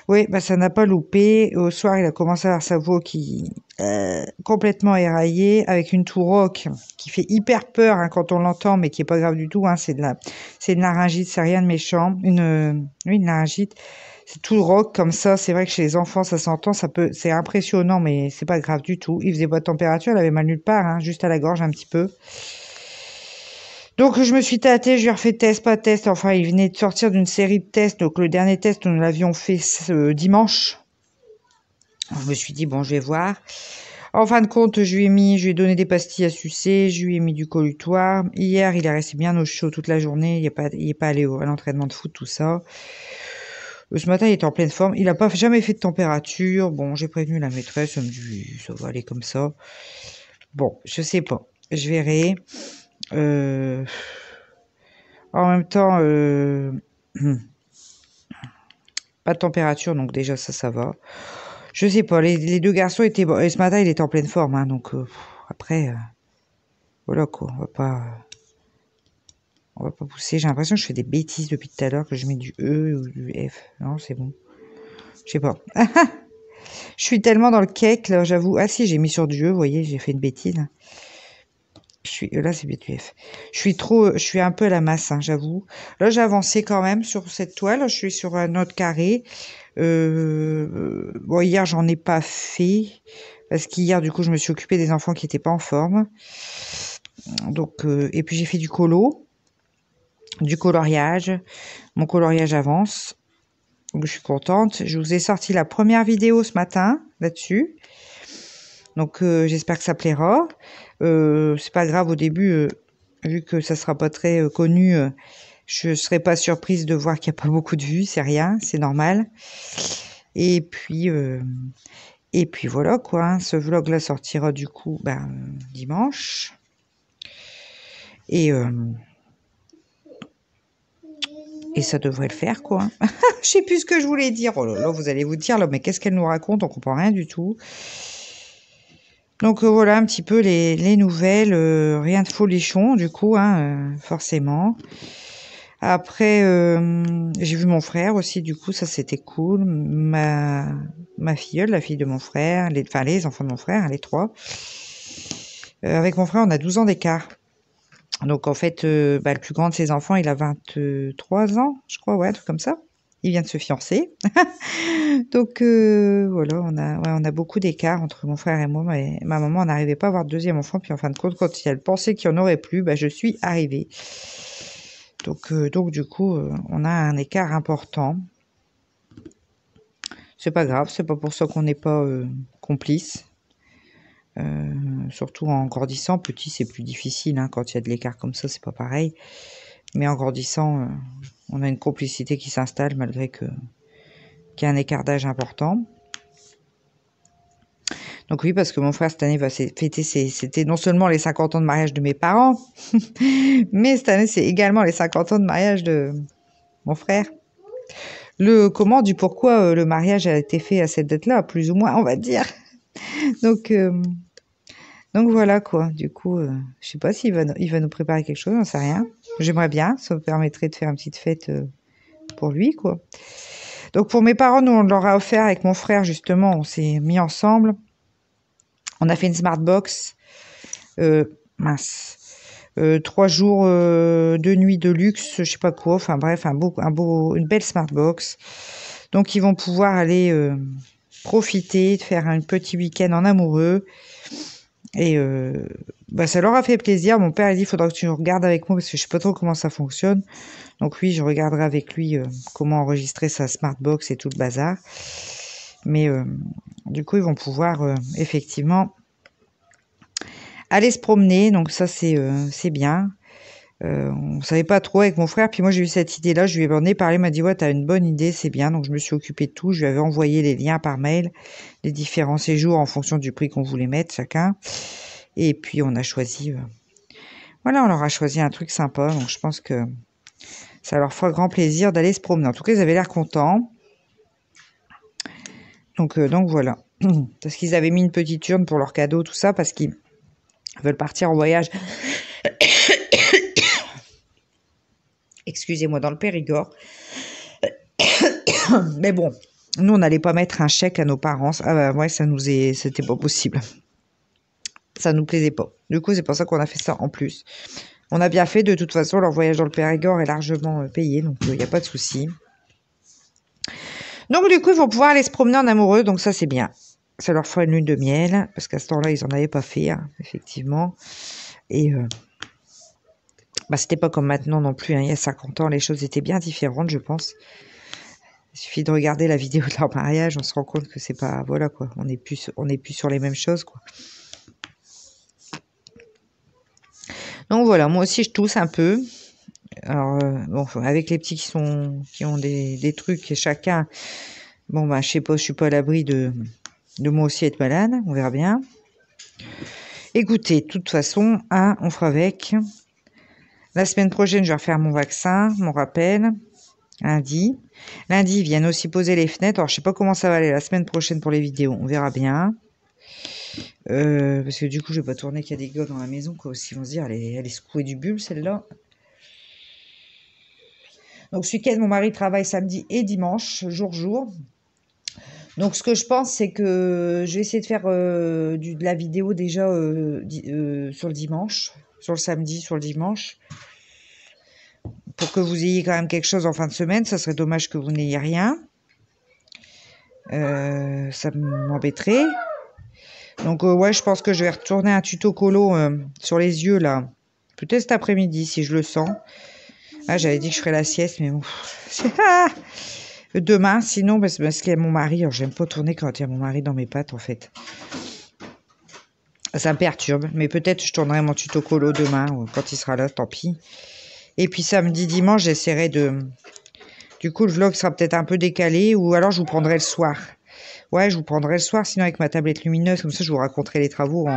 Oui, ça n'a pas loupé. Au soir, il a commencé à avoir sa voix qui complètement éraillée, avec une toux rauque qui fait hyper peur hein, quand on l'entend, mais qui est pas grave du tout. Hein, c'est une laryngite, c'est rien de méchant. Une laryngite, c'est tout rauque comme ça. C'est vrai que chez les enfants, ça s'entend, c'est impressionnant, mais c'est pas grave du tout. Il faisait pas de température, il avait mal nulle part, hein, juste à la gorge un petit peu. Donc, je me suis tâtée, je lui ai refait test, pas test. Enfin, il venait de sortir d'une série de tests. Donc, le dernier test, nous l'avions fait dimanche. Alors, je me suis dit, bon, je vais voir. En fin de compte, je lui ai donné des pastilles à sucer, je lui ai mis du colutoire. Hier, il est resté bien au chaud toute la journée. Il est pas allé à l'entraînement de foot, tout ça. Ce matin, il était en pleine forme. Il n'a pas jamais fait de température. Bon, j'ai prévenu la maîtresse. Elle me dit, ça va aller comme ça. Bon, je sais pas. Je verrai. En même temps, pas de température, donc déjà ça va. Je sais pas, les deux garçons étaient bons. Et ce matin, il était en pleine forme, hein, donc après, voilà quoi, on va pas pousser. J'ai l'impression que je fais des bêtises depuis tout à l'heure, que je mets du E ou du F. Non, c'est bon. Je sais pas. Je suis tellement dans le cake, là, j'avoue. Ah si, j'ai mis sur du E, vous voyez, j'ai fait une bêtise. Là, c'est bien du F. Je suis un peu à la masse, hein, j'avoue. Là, j'ai avancé quand même sur cette toile. Je suis sur un autre carré. Bon, hier, j'en ai pas fait. Parce qu'hier, du coup, je me suis occupée des enfants qui étaient pas en forme. Donc, et puis, j'ai fait du coloriage. Mon coloriage avance. Donc, je suis contente. Je vous ai sorti la première vidéo ce matin là-dessus. Donc, j'espère que ça plaira. C'est pas grave au début, vu que ça sera pas très connu. Je serais pas surprise de voir qu'il n'y a pas beaucoup de vues. C'est rien, c'est normal. Et puis voilà quoi. Hein. Ce vlog-là sortira du coup dimanche. Et ça devrait le faire, quoi. Hein. Je sais plus ce que je voulais dire. Oh là là, vous allez vous dire, là, mais qu'est-ce qu'elle nous raconte? On comprend rien du tout. Donc voilà un petit peu les nouvelles. Rien de folichon, du coup, hein, forcément. Après, j'ai vu mon frère aussi, du coup, ça c'était cool. Ma filleule, la fille de mon frère, les enfants de mon frère, hein, les trois. Avec mon frère, on a 12 ans d'écart. Donc en fait, le plus grand de ses enfants, il a 23 ans, je crois, ouais, un truc comme ça. Il vient de se fiancer. Donc voilà, on a beaucoup d'écart entre mon frère et moi. Mais ma maman n'arrivait pas à avoir de deuxième enfant. Puis en fin de compte, quand elle pensait qu'il n'y en aurait plus, je suis arrivée. Donc du coup, on a un écart important. C'est pas grave, c'est pas pour ça qu'on n'est pas complices. Surtout en grandissant, petit c'est plus difficile, hein, quand il y a de l'écart comme ça, c'est pas pareil. Mais en grandissant, on a une complicité qui s'installe malgré qu'il y a un écart d'âge important. Donc oui, parce que mon frère cette année va fêter c'était non seulement les 50 ans de mariage de mes parents, mais cette année c'est également les 50 ans de mariage de mon frère. Le comment du pourquoi le mariage a été fait à cette date-là, plus ou moins, on va dire. Donc voilà quoi. Du coup, je sais pas s'il va nous préparer quelque chose, j'en sais rien. J'aimerais bien, ça me permettrait de faire une petite fête pour lui quoi. Donc pour mes parents, nous on leur a offert avec mon frère justement, on s'est mis ensemble. On a fait une smart box. 3 jours, 2 nuits de luxe, je sais pas quoi. Enfin bref, une belle smart box. Donc ils vont pouvoir aller profiter, de faire un petit week-end en amoureux. Et ça leur a fait plaisir. Mon père a dit, il faudra que tu regardes avec moi parce que je sais pas trop comment ça fonctionne. Donc oui, je regarderai avec lui comment enregistrer sa smart box et tout le bazar. Mais du coup, ils vont pouvoir effectivement aller se promener. Donc ça, c'est bien. On savait pas trop avec mon frère. Puis moi, j'ai eu cette idée-là. Je lui ai parlé. Il m'a dit, ouais, t'as une bonne idée, c'est bien. Donc je me suis occupée de tout. Je lui avais envoyé les liens par mail, les différents séjours en fonction du prix qu'on voulait mettre chacun. Et puis on a choisi, voilà, on leur a choisi un truc sympa. Donc je pense que ça leur fera grand plaisir d'aller se promener. En tout cas, ils avaient l'air contents. Donc voilà. Parce qu'ils avaient mis une petite urne pour leur cadeau, tout ça, parce qu'ils veulent partir en voyage. Excusez-moi, dans le Périgord. Mais bon, nous, on n'allait pas mettre un chèque à nos parents. Ah ouais, c'était pas possible. Ça nous plaisait pas. Du coup, c'est pour ça qu'on a fait ça en plus. On a bien fait, de toute façon, leur voyage dans le Périgord est largement payé, donc il n'y a pas de souci. Donc du coup, ils vont pouvoir aller se promener en amoureux, donc ça c'est bien. Ça leur fera une lune de miel, parce qu'à ce temps-là, ils n'en avaient pas fait, hein, effectivement. Et c'était pas comme maintenant non plus, hein. Il y a 50 ans, les choses étaient bien différentes, je pense. Il suffit de regarder la vidéo de leur mariage, on se rend compte que c'est pas... Voilà, quoi. On n'est plus sur les mêmes choses, quoi. Donc voilà, moi aussi, je tousse un peu. Alors, avec les petits qui ont des trucs, et chacun... je sais pas, je suis pas à l'abri de moi aussi être malade, on verra bien. Écoutez, de toute façon, on fera avec. La semaine prochaine, je vais refaire mon vaccin, mon rappel. Lundi. Lundi, ils viennent aussi poser les fenêtres. Alors, je sais pas comment ça va aller la semaine prochaine pour les vidéos. On verra bien. Parce que du coup, je vais pas tourner qu'il y a des gars dans la maison, quoi. Aussi, ils vont se dire, elle est secouée du bulle, celle-là. Donc, ce week-end, mon mari travaille samedi et dimanche, jour. Donc, ce que je pense, c'est que je vais essayer de faire de la vidéo déjà sur le dimanche, sur le samedi, sur le dimanche, pour que vous ayez quand même quelque chose en fin de semaine. Ça serait dommage que vous n'ayez rien. Ça m'embêterait. Donc, ouais, je pense que je vais retourner un tuto colo sur les yeux, là. Peut-être cet après-midi, si je le sens. Ah, j'avais dit que je ferais la sieste, mais bon. Demain, sinon, parce qu'il y a mon mari. Alors, j'aime pas tourner quand il y a mon mari dans mes pattes, en fait. Ça me perturbe. Mais peut-être je tournerai mon tuto colo demain, ou quand il sera là, tant pis. Et puis, samedi, dimanche, j'essaierai de... Du coup, le vlog sera peut-être un peu décalé, ou alors je vous prendrai le soir. Ouais, je vous prendrai le soir, sinon avec ma tablette lumineuse, comme ça, je vous raconterai les travaux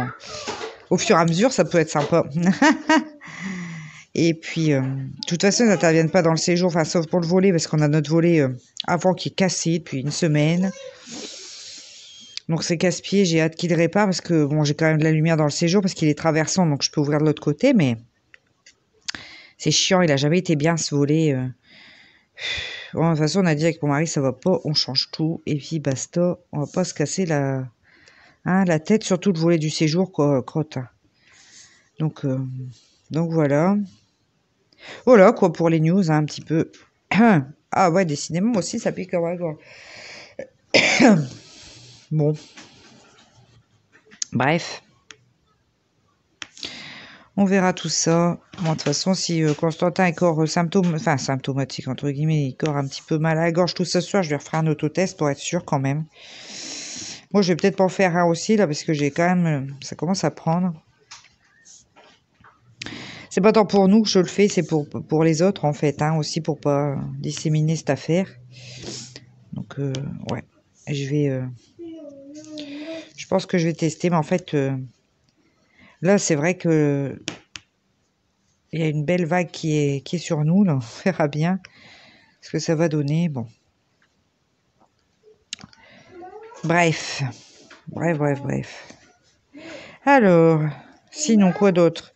au fur et à mesure. Ça peut être sympa. Et puis, de toute façon, ils n'interviennent pas dans le séjour, enfin, sauf pour le volet, parce qu'on a notre volet avant qui est cassé depuis une semaine. Donc, c'est casse-pied, j'ai hâte qu'il le répare, parce que, bon, j'ai quand même de la lumière dans le séjour, parce qu'il est traversant, donc je peux ouvrir de l'autre côté, mais c'est chiant, il a jamais été bien, ce volet. Bon, de toute façon, on a dit avec mon mari, ça va pas, on change tout, et puis basta, on va pas se casser la tête, surtout le volet du séjour, quoi, crotte. Donc voilà. Voilà, quoi, pour les news, hein, un petit peu. Ah ouais, décidément, moi aussi, ça pique à la gorge. Bon. Bref. On verra tout ça. Bon, de toute façon, si Constantin est encore symptomatique, entre guillemets, il corps un petit peu mal à la gorge tout ce soir, je vais refaire un autotest pour être sûr quand même. Moi, je vais peut-être pas en faire un aussi, là, parce que j'ai quand même... ça commence à prendre. C'est pas tant pour nous que je le fais, c'est pour les autres, en fait, hein, aussi pour pas disséminer cette affaire. Donc, ouais, je pense que je vais tester, mais en fait, là, c'est vrai que il y a une belle vague qui est sur nous, là. On verra bien ce que ça va donner, bon. Bref. Alors, sinon, quoi d'autre?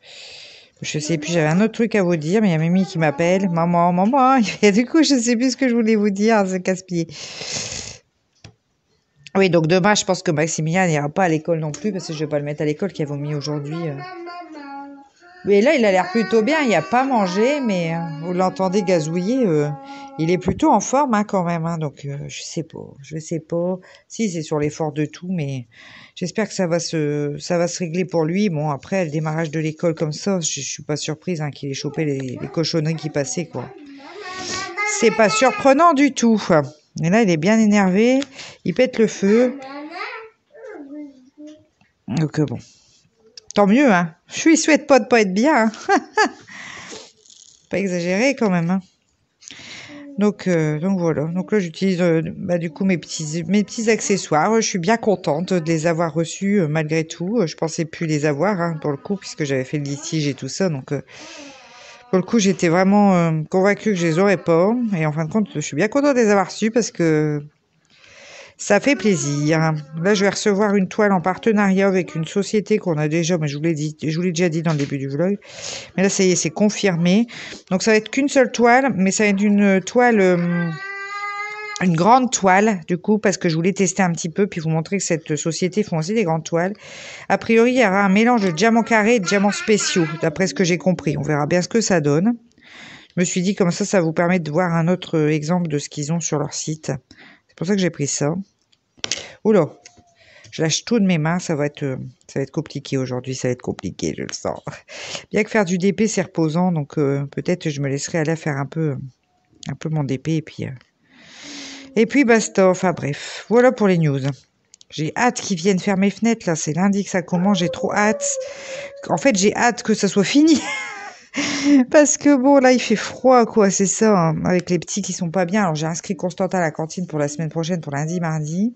Je sais plus, j'avais un autre truc à vous dire, mais il y a Mimi qui m'appelle. Maman. Et du coup, je sais plus ce que je voulais vous dire, c'est casse-pied. Oui, donc demain, je pense que Maximilien n'ira pas à l'école non plus, parce que je vais pas le mettre à l'école, qui a vomi aujourd'hui. Mais là, il a l'air plutôt bien, il n'a pas mangé, mais vous l'entendez gazouiller. Il est plutôt en forme hein, quand même, hein, donc je sais pas. Si, c'est sur l'effort de tout, mais j'espère que ça va se régler pour lui. Bon, après, le démarrage de l'école comme ça, je suis pas surprise hein, qu'il ait chopé les cochonneries qui passaient, quoi. C'est pas surprenant du tout. Et là, il est bien énervé, il pète le feu. Donc bon, tant mieux, hein. Je lui souhaite pas de pas être bien. Hein. Pas exagéré quand même, hein. Donc voilà. Donc là, j'utilise du coup mes petits accessoires. Je suis bien contente de les avoir reçus malgré tout. Je pensais plus les avoir hein, pour le coup, puisque j'avais fait le litige et tout ça. Donc pour le coup, j'étais vraiment convaincue que je les aurais pas. Et en fin de compte, je suis bien contente de les avoir reçus parce que ça fait plaisir. Là, je vais recevoir une toile en partenariat avec une société qu'on a déjà, mais je vous l'ai déjà dit dans le début du vlog. Mais là, ça y est, c'est confirmé. Donc, ça va être qu'une seule toile, mais ça va être une toile, une grande toile, du coup, parce que je voulais tester un petit peu, puis vous montrer que cette société font aussi des grandes toiles. A priori, il y aura un mélange de diamants carrés et de diamants spéciaux, d'après ce que j'ai compris. On verra bien ce que ça donne. Je me suis dit, comme ça vous permet de voir un autre exemple de ce qu'ils ont sur leur site. C'est pour ça que j'ai pris ça. Oula, je lâche tout de mes mains, ça va être compliqué aujourd'hui, ça va être compliqué, je le sens. Bien que faire du DP, c'est reposant, donc peut-être je me laisserai aller faire un peu mon DP et puis basta, enfin bref. Voilà pour les news. J'ai hâte qu'ils viennent faire mes fenêtres, là, c'est lundi que ça commence, j'ai trop hâte. En fait, j'ai hâte que ça soit fini. Parce que bon, là, il fait froid, quoi, c'est ça, hein, avec les petits qui sont pas bien. Alors, j'ai inscrit Constantin à la cantine pour la semaine prochaine, pour lundi, mardi.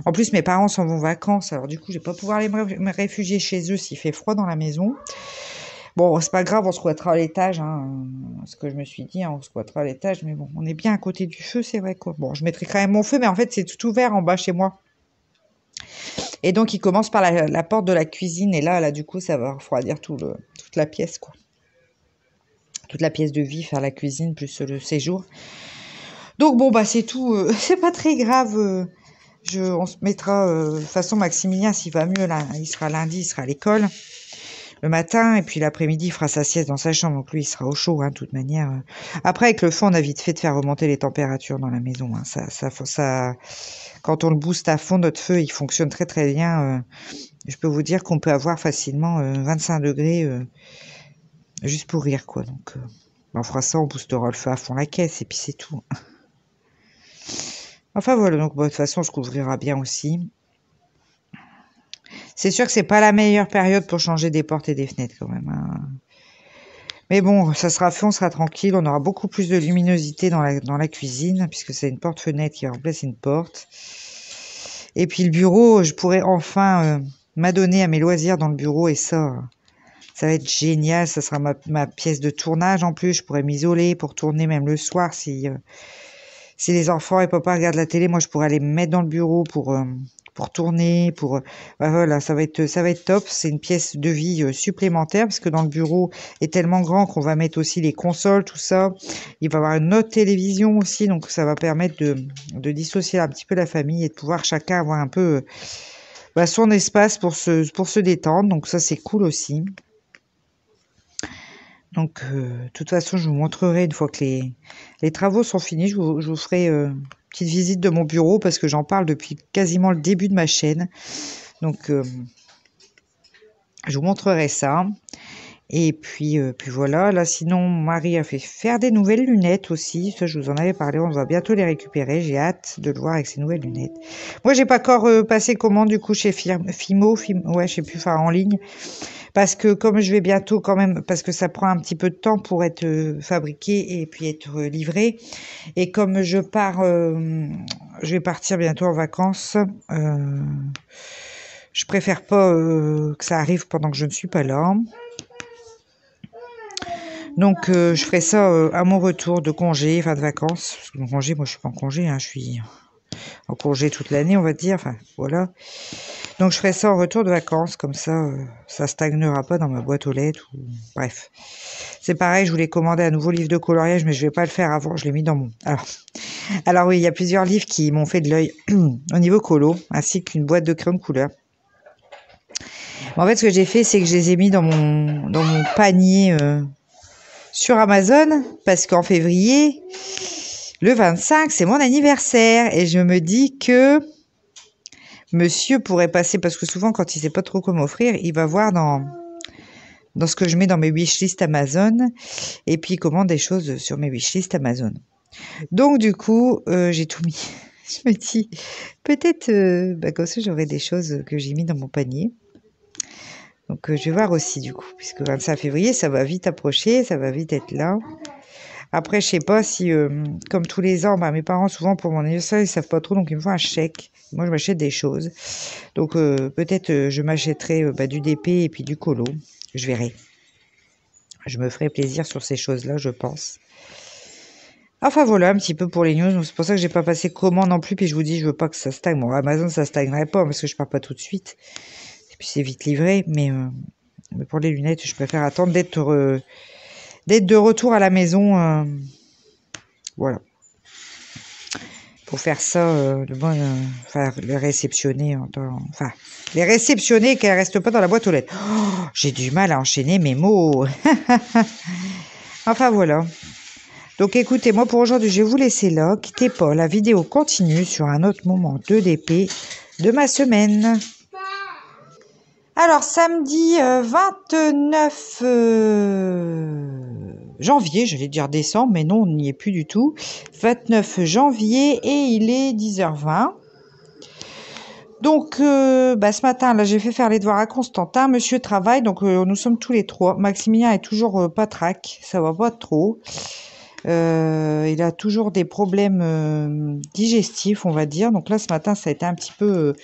En plus, mes parents s'en vont en vacances, alors du coup, je vais pas pouvoir aller me réfugier chez eux s'il fait froid dans la maison. Bon, c'est pas grave, on squattera à l'étage, hein, ce que je me suis dit, hein, on squattera à l'étage, mais bon, on est bien à côté du feu, c'est vrai, quoi. Bon, je mettrai quand même mon feu, mais en fait, c'est tout ouvert en bas chez moi. Et donc, il commence par la porte de la cuisine, et là, du coup, ça va refroidir toute la pièce, quoi. Toute la pièce de vie, faire la cuisine, plus le séjour. Donc, bon, bah, c'est tout, c'est pas très grave, on se mettra, de toute façon, Maximilien, s'il va mieux, là, il sera lundi, il sera à l'école. Le matin, et puis l'après-midi, il fera sa sieste dans sa chambre, donc lui, il sera au chaud, hein, de toute manière. Après, avec le feu, on a vite fait de faire remonter les températures dans la maison, hein. Quand on le booste à fond, notre feu, il fonctionne très très bien. Je peux vous dire qu'on peut avoir facilement 25 degrés juste pour rire, quoi. Donc, on fera ça, on boostera le feu à fond la caisse, et puis c'est tout. Enfin voilà, donc de toute façon, on se couvrira bien aussi. C'est sûr que c'est pas la meilleure période pour changer des portes et des fenêtres quand même, hein. Mais bon, ça sera fait, on sera tranquille, on aura beaucoup plus de luminosité dans la cuisine, puisque c'est une porte-fenêtre qui va remplacer une porte. Et puis le bureau, je pourrais enfin m'adonner à mes loisirs dans le bureau, et ça va être génial, ça sera ma pièce de tournage en plus, je pourrais m'isoler pour tourner même le soir si les enfants et papa regardent la télé, moi je pourrais aller me mettre dans le bureau pour tourner, bah voilà, ça va être top. C'est une pièce de vie supplémentaire, parce que dans le bureau est tellement grand qu'on va mettre aussi les consoles, tout ça. Il va y avoir une autre télévision aussi, donc ça va permettre de dissocier un petit peu la famille et de pouvoir chacun avoir un peu son espace pour se détendre. Donc ça, c'est cool aussi. Donc, de toute façon, je vous montrerai une fois que les travaux sont finis. Je vous ferai une petite visite de mon bureau, parce que j'en parle depuis quasiment le début de ma chaîne. Donc, je vous montrerai ça. Et puis voilà. Là, sinon, mon mari a fait faire des nouvelles lunettes aussi. Ça, je vous en avais parlé. On va bientôt les récupérer. J'ai hâte de le voir avec ses nouvelles lunettes. Moi, j'ai pas encore passé commande du coup chez Fimo. Ouais, je sais plus, enfin en ligne. Parce que comme je vais bientôt quand même, parce que ça prend un petit peu de temps pour être fabriqué et puis être livré. Et comme je vais partir bientôt en vacances, je préfère pas que ça arrive pendant que je ne suis pas là. Donc je ferai ça à mon retour de congé, enfin de vacances. Parce que mon congé, moi je suis pas en congé, hein, je suis en congé toute l'année, on va dire. Enfin voilà. Donc je ferai ça en retour de vacances, comme ça, ça stagnera pas dans ma boîte aux lettres. Bref, c'est pareil, je voulais commander un nouveau livre de coloriage, mais je vais pas le faire avant. Je l'ai mis dans mon. Alors oui, il y a plusieurs livres qui m'ont fait de l'œil au niveau colo, ainsi qu'une boîte de crayons de couleur. En fait, ce que j'ai fait, c'est que je les ai mis dans mon panier sur Amazon, parce qu'en février, le 25, c'est mon anniversaire, et je me dis que monsieur pourrait passer, parce que souvent, quand il sait pas trop quoi m'offrir, il va voir dans ce que je mets dans mes wishlist Amazon, et puis il commande des choses sur mes wishlist Amazon. Donc, du coup, j'ai tout mis. Je me dis, peut-être, comme ça, j'aurai des choses que j'ai mis dans mon panier. Donc, je vais voir aussi, du coup, puisque 25 février, ça va vite approcher, ça va vite être là. Après, je sais pas si, comme tous les ans, mes parents, souvent, pour mon anniversaire, ils savent pas trop, donc ils me font un chèque. Moi, je m'achète des choses. Donc, peut-être, je m'achèterai du DP et puis du colo. Je verrai. Je me ferai plaisir sur ces choses-là, je pense. Enfin, voilà, un petit peu pour les news. C'est pour ça que j'ai pas passé commande non plus. Puis je vous dis, je veux pas que ça stagne. Bon, Amazon, ça stagnerait pas, parce que je pars pas tout de suite. Et puis, c'est vite livré. Mais pour les lunettes, je préfère attendre d'être de retour à la maison. Voilà. Pour faire ça, les réceptionner les réceptionner, qu'elles restent pas dans la boîte aux lettres. Oh, j'ai du mal à enchaîner mes mots. Enfin voilà. Donc écoutez, moi pour aujourd'hui, je vais vous laisser là. Quittez pas, la vidéo continue sur un autre moment de DP de ma semaine. Alors samedi 29 janvier, j'allais dire décembre, mais non, on n'y est plus du tout. 29 janvier et il est 10h20. Donc, ce matin, là, j'ai fait faire les devoirs à Constantin. Monsieur travaille, donc nous sommes tous les trois. Maximilien est toujours patraque, ça va pas trop. Il a toujours des problèmes digestifs, on va dire. Donc là, ce matin, ça a été un petit peu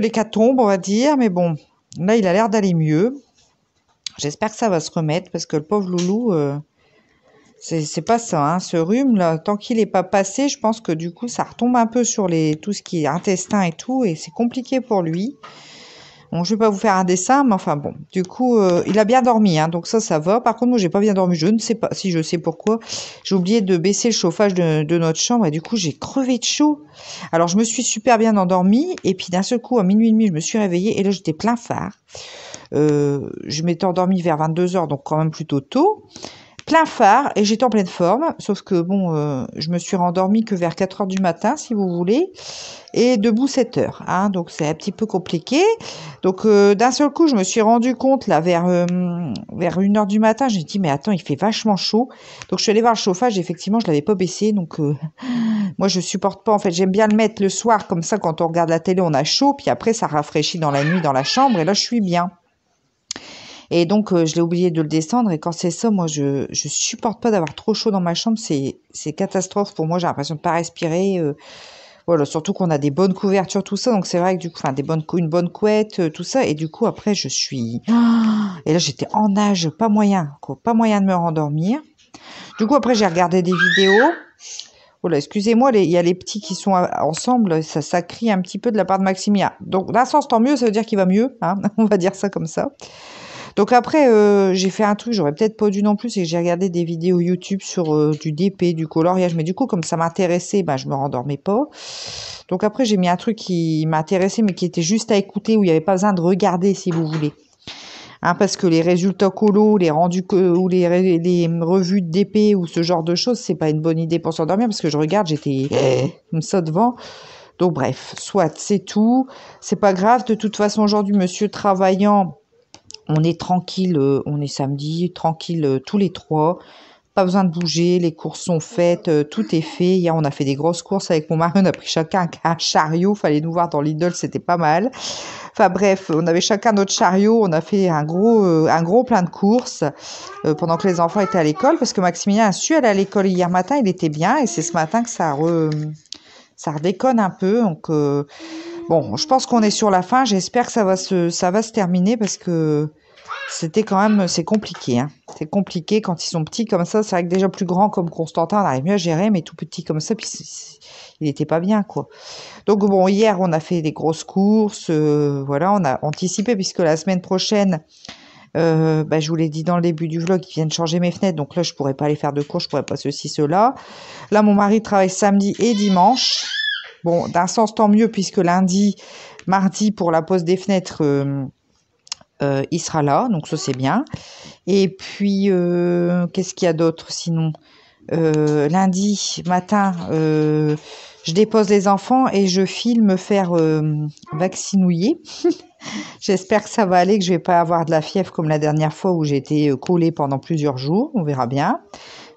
l'hécatombe, on va dire. Mais bon, là, il a l'air d'aller mieux. J'espère que ça va se remettre parce que le pauvre loulou, c'est pas ça, hein, ce rhume là, tant qu'il est pas passé, je pense que du coup ça retombe un peu sur tout ce qui est intestin et tout, et c'est compliqué pour lui. Bon, je vais pas vous faire un dessin, mais enfin bon, du coup, il a bien dormi, hein, donc ça va. Par contre, moi, j'ai pas bien dormi. Je ne sais pas si je sais pourquoi. J'ai oublié de baisser le chauffage de notre chambre et du coup, j'ai crevé de chaud. Alors, je me suis super bien endormie et puis d'un seul coup, à minuit et demi, je me suis réveillée et là, j'étais plein phare. Je m'étais endormie vers 22h, donc quand même plutôt tôt. Plein phare et j'étais en pleine forme, sauf que bon, je me suis rendormie que vers 4h du matin, si vous voulez, et debout 7h, hein, donc c'est un petit peu compliqué. Donc d'un seul coup, je me suis rendu compte là vers 1h du matin, j'ai dit mais attends, il fait vachement chaud. Donc je suis allée voir le chauffage, effectivement, je l'avais pas baissé, donc moi je supporte pas. En fait, j'aime bien le mettre le soir comme ça, quand on regarde la télé, on a chaud, puis après ça rafraîchit dans la nuit dans la chambre, et là je suis bien. Et donc, je l'ai oublié de le descendre. Et quand c'est ça, moi, je supporte pas d'avoir trop chaud dans ma chambre. C'est catastrophe pour moi. J'ai l'impression de pas respirer. Voilà, surtout qu'on a des bonnes couvertures, tout ça. Donc, c'est vrai que du coup, enfin, une bonne couette, tout ça. Et du coup, après, je suis... Et là, j'étais en nage. Pas moyen, quoi. Pas moyen de me rendormir. Du coup, après, j'ai regardé des vidéos. Voilà, excusez-moi, il y a les petits qui sont ensemble. Ça crie un petit peu de la part de Maximien. Donc, d'un sens, tant mieux. Ça veut dire qu'il va mieux, hein. On va dire ça comme ça. Donc après, j'ai fait un truc, j'aurais peut-être pas dû non plus, c'est que j'ai regardé des vidéos YouTube sur du DP, du coloriage. Mais du coup, comme ça m'intéressait, ben, je me rendormais pas. Donc après, j'ai mis un truc qui m'intéressait, mais qui était juste à écouter, où il n'y avait pas besoin de regarder, si vous voulez. Hein, parce que les résultats colo, les rendus ou les revues de DP ou ce genre de choses, c'est pas une bonne idée pour s'endormir, parce que je regarde, j'étais comme ça devant. Donc bref, soit, c'est tout. C'est pas grave. De toute façon, aujourd'hui, monsieur travaillant... On est tranquille, on est samedi, tranquille tous les trois. Pas besoin de bouger, les courses sont faites, tout est fait. Hier, on a fait des grosses courses avec mon mari, on a pris chacun un chariot. Fallait nous voir dans Lidl, c'était pas mal. Enfin bref, on avait chacun notre chariot. On a fait un gros plein de courses pendant que les enfants étaient à l'école. Parce que Maximilien a su aller à l'école hier matin, il était bien. Et c'est ce matin que ça redéconne un peu. Donc... Bon, je pense qu'on est sur la fin. J'espère que ça va se terminer parce que c'était quand même, c'est compliqué, hein. C'est compliqué quand ils sont petits comme ça. C'est vrai que déjà plus grand comme Constantin, on arrive mieux à gérer, mais tout petit comme ça, puis il était pas bien, quoi. Donc bon, hier, on a fait des grosses courses. Voilà, on a anticipé puisque la semaine prochaine, je vous l'ai dit dans le début du vlog, ils viennent changer mes fenêtres. Donc là, je pourrais pas aller faire de courses, je pourrais pas ceci, cela. Là, mon mari travaille samedi et dimanche. Bon, d'un sens, tant mieux, puisque lundi, mardi, pour la pose des fenêtres, il sera là, donc ça, c'est bien. Et puis, qu'est-ce qu'il y a d'autre, sinon lundi matin, je dépose les enfants et je file me faire vaccinouiller. J'espère que ça va aller, que je vais pas avoir de la fièvre comme la dernière fois où j'ai été collée pendant plusieurs jours. On verra bien.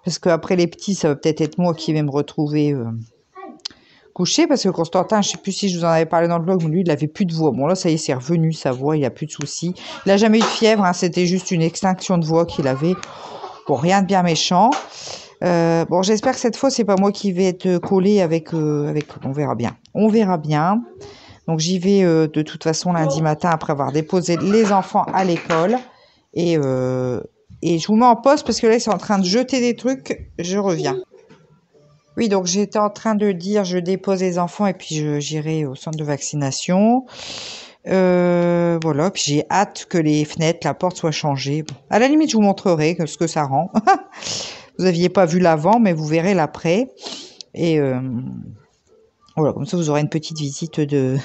Parce qu'après les petits, ça va peut-être être moi qui vais me retrouver... couché parce que Constantin, je sais plus si je vous en avais parlé dans le vlog, mais lui, il avait plus de voix. Bon, là, ça y est, c'est revenu, sa voix, il a plus de soucis. Il a jamais eu de fièvre, hein, c'était juste une extinction de voix qu'il avait. Bon, rien de bien méchant. Bon, j'espère que cette fois, c'est pas moi qui vais être collée avec... On verra bien. On verra bien. Donc, j'y vais de toute façon lundi matin après avoir déposé les enfants à l'école. Et je vous mets en pause parce que là, ils sont en train de jeter des trucs. Je reviens. Oui, donc j'étais en train de dire, je dépose les enfants et puis j'irai au centre de vaccination. Voilà, puis j'ai hâte que les fenêtres, la porte soient changées. Bon, à la limite, je vous montrerai ce que ça rend. Vous n'aviez pas vu l'avant, mais vous verrez l'après. Et voilà, comme ça, vous aurez une petite visite de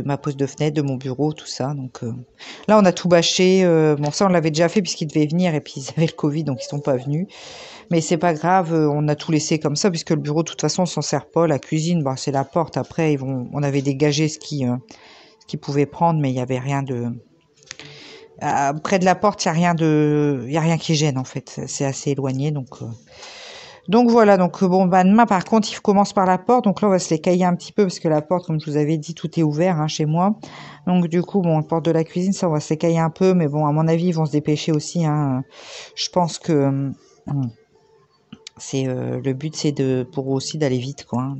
ma pose de fenêtre, de mon bureau, tout ça. Donc là, on a tout bâché. Bon, ça, on l'avait déjà fait puisqu'ils devaient venir et puis ils avaient le Covid, donc ils sont pas venus. Mais c'est pas grave, on a tout laissé comme ça, puisque le bureau, de toute façon, on s'en sert pas. La cuisine, bah, c'est la porte. Après, on avait dégagé ce qu'ils pouvaient prendre, mais il y avait rien de... près de la porte, il y a rien qui gêne, en fait. C'est assez éloigné, donc voilà. Donc bon, demain, par contre, il commence par la porte. Donc là, on va se les cailler un petit peu, parce que la porte, comme je vous avais dit, tout est ouvert, hein, chez moi. Donc du coup, bon, la porte de la cuisine, ça, on va se les cailler un peu. Mais bon, à mon avis, ils vont se dépêcher aussi, hein. Je pense que... le but, c'est pour aussi d'aller vite, quoi, hein,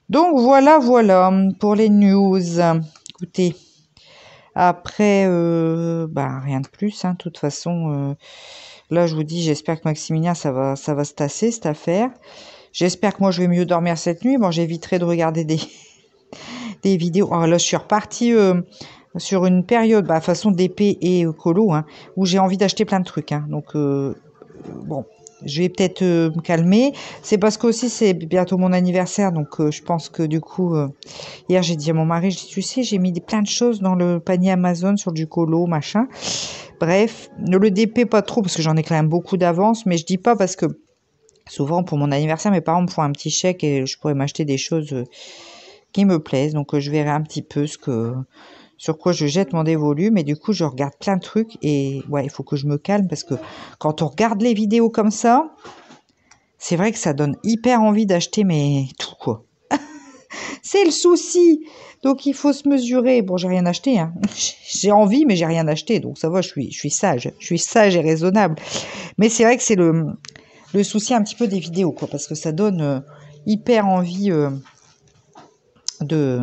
donc voilà pour les news. Écoutez, Après, bah, rien de plus, hein, de toute façon, là, je vous dis, j'espère que Maximilien, ça va se tasser, cette affaire. J'espère que moi, je vais mieux dormir cette nuit. Bon, j'éviterai de regarder des vidéos. Oh, là, je suis repartie sur une période, bah, façon d'épée et colo, hein, où j'ai envie d'acheter plein de trucs. Hein. Donc, bon, je vais peut-être me calmer. C'est parce que aussi, c'est bientôt mon anniversaire. Donc, je pense que du coup, hier, j'ai dit à mon mari, je dis, tu sais, j'ai mis plein de choses dans le panier Amazon sur du colo, machin. Bref, le DP, pas trop, parce que j'en ai quand même beaucoup d'avance. Mais je dis pas parce que souvent, pour mon anniversaire, mes parents me font un petit chèque et je pourrais m'acheter des choses qui me plaisent. Donc, je verrai un petit peu sur quoi je jette mon dévolu. Mais du coup, je regarde plein de trucs et ouais, il faut que je me calme parce que quand on regarde les vidéos comme ça, c'est vrai que ça donne hyper envie d'acheter, mais tout, quoi. C'est le souci. Donc, il faut se mesurer. Bon, j'ai rien acheté, hein. J'ai envie, mais j'ai rien acheté. Donc, ça va, je suis sage. Je suis sage et raisonnable. Mais c'est vrai que c'est le souci un petit peu des vidéos, quoi. Parce que ça donne hyper envie de...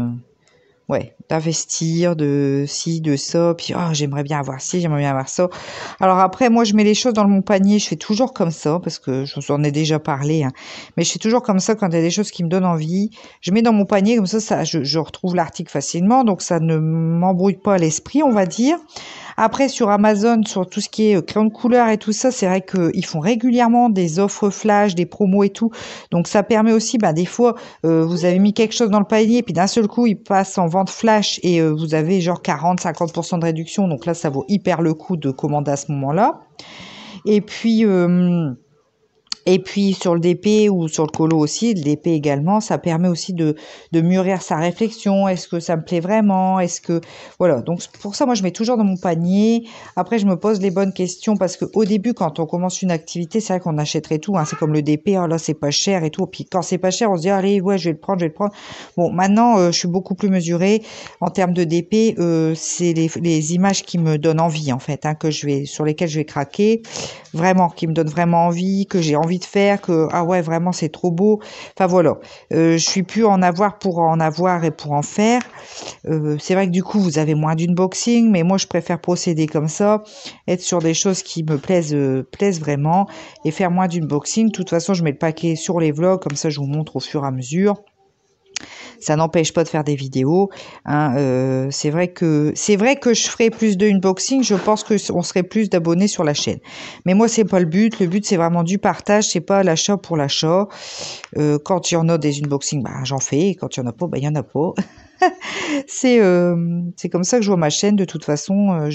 Ouais, d'investir, de ci, de ça, puis oh, j'aimerais bien avoir ci, j'aimerais bien avoir ça. Alors après, moi, je mets les choses dans mon panier, je fais toujours comme ça, parce que je vous en ai déjà parlé, hein, mais je fais toujours comme ça quand il y a des choses qui me donnent envie. Je mets dans mon panier, comme ça je retrouve l'article facilement, donc ça ne m'embrouille pas l'esprit, on va dire. Après, sur Amazon, sur tout ce qui est crayon de couleur et tout ça, c'est vrai qu'ils font régulièrement des offres flash, des promos et tout. Donc, ça permet aussi, bah, des fois, vous avez mis quelque chose dans le panier, puis d'un seul coup, il passe en vente flash et vous avez genre 40-50% de réduction. Donc là, ça vaut hyper le coup de commander à ce moment-là. Et puis... Et puis sur le DP ou sur le colo aussi, le DP également, ça permet aussi de mûrir sa réflexion. Est-ce que ça me plaît vraiment? Est-ce que... Voilà, donc pour ça, moi, je mets toujours dans mon panier. Après, je me pose les bonnes questions parce qu'au début, quand on commence une activité, c'est vrai qu'on achèterait tout. Hein. C'est comme le DP, oh là, c'est pas cher et tout. Puis quand c'est pas cher, on se dit, allez, ouais, je vais le prendre, je vais le prendre. Bon, maintenant, je suis beaucoup plus mesurée. En termes de DP, c'est les images qui me donnent envie, en fait, hein, sur lesquelles je vais craquer. Vraiment, qui me donnent vraiment envie, que j'ai envie de faire, que ah ouais vraiment c'est trop beau. Enfin voilà, je suis plus en avoir pour en avoir et pour en faire. C'est vrai que du coup vous avez moins d'unboxing, mais moi je préfère procéder comme ça, être sur des choses qui me plaisent vraiment et faire moins d'unboxing. De toute façon je mets le paquet sur les vlogs, comme ça je vous montre au fur et à mesure. Ça n'empêche pas de faire des vidéos. Hein, c'est vrai que je ferai plus de unboxing. Je pense que on serait plus d'abonnés sur la chaîne. Mais moi c'est pas le but. Le but c'est vraiment du partage. C'est pas l'achat pour l'achat. Quand il y en a des unboxings, bah j'en fais. Et quand il y en a pas, bah il y en a pas. C'est comme ça que je vois ma chaîne. De toute façon,